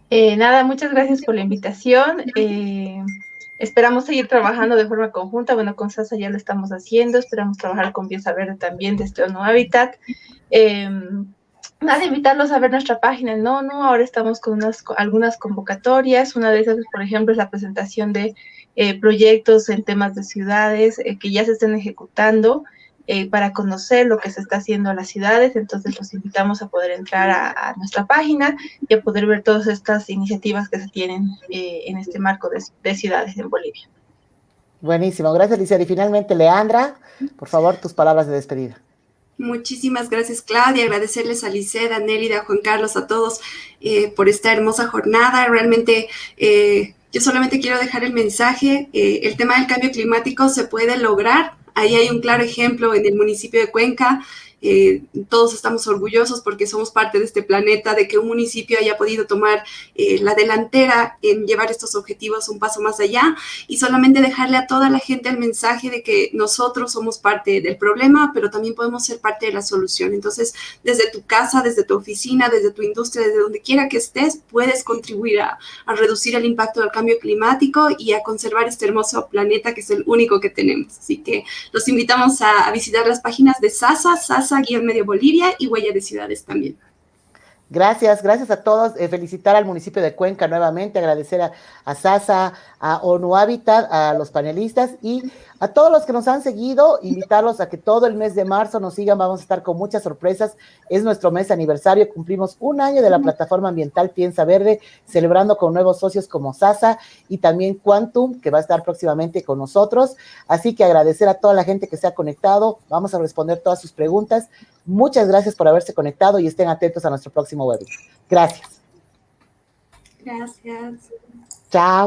Nada, muchas gracias por la invitación. Esperamos seguir trabajando de forma conjunta. Bueno, con Sasa ya lo estamos haciendo. Esperamos trabajar con Piensa Verde también desde ONU Habitat. Nada, invitarlos a ver nuestra página en ONU. Ahora estamos con algunas convocatorias. Una de esas, por ejemplo, es la presentación de proyectos en temas de ciudades que ya se están ejecutando. Para conocer lo que se está haciendo en las ciudades. Entonces los invitamos a poder entrar a nuestra página y a poder ver todas estas iniciativas que se tienen en este marco de ciudades en Bolivia. Buenísimo, gracias, Lisette. Y finalmente, Leandra, por favor, tus palabras de despedida. Muchísimas gracias, Claudia. Agradecerles a Lisette, a Nélida, a Juan Carlos, a todos por esta hermosa jornada. Realmente yo solamente quiero dejar el mensaje. El tema del cambio climático se puede lograr. Ahí hay un claro ejemplo en el municipio de Cuenca. Todos estamos orgullosos porque somos parte de este planeta, de que un municipio haya podido tomar la delantera en llevar estos objetivos un paso más allá y solamente dejarle a toda la gente el mensaje de que nosotros somos parte del problema, pero también podemos ser parte de la solución. Entonces, desde tu casa, desde tu oficina, desde tu industria, desde donde quiera que estés, puedes contribuir a reducir el impacto del cambio climático y a conservar este hermoso planeta que es el único que tenemos. Así que los invitamos a visitar las páginas de Sasa-Medio Bolivia y Huella de Ciudades también. Gracias a todos. Felicitar al municipio de Cuenca nuevamente, agradecer a Sasa, a ONU Habitat, a los panelistas y a todos los que nos han seguido, invitarlos a que todo el mes de marzo nos sigan, vamos a estar con muchas sorpresas. Es nuestro mes aniversario, cumplimos un año de la plataforma ambiental Piensa Verde, celebrando con nuevos socios como Sasa y también Quantum, que va a estar próximamente con nosotros. Así que agradecer a toda la gente que se ha conectado, vamos a responder todas sus preguntas. Muchas gracias por haberse conectado y estén atentos a nuestro próximo webinar. Gracias. Gracias. Chao.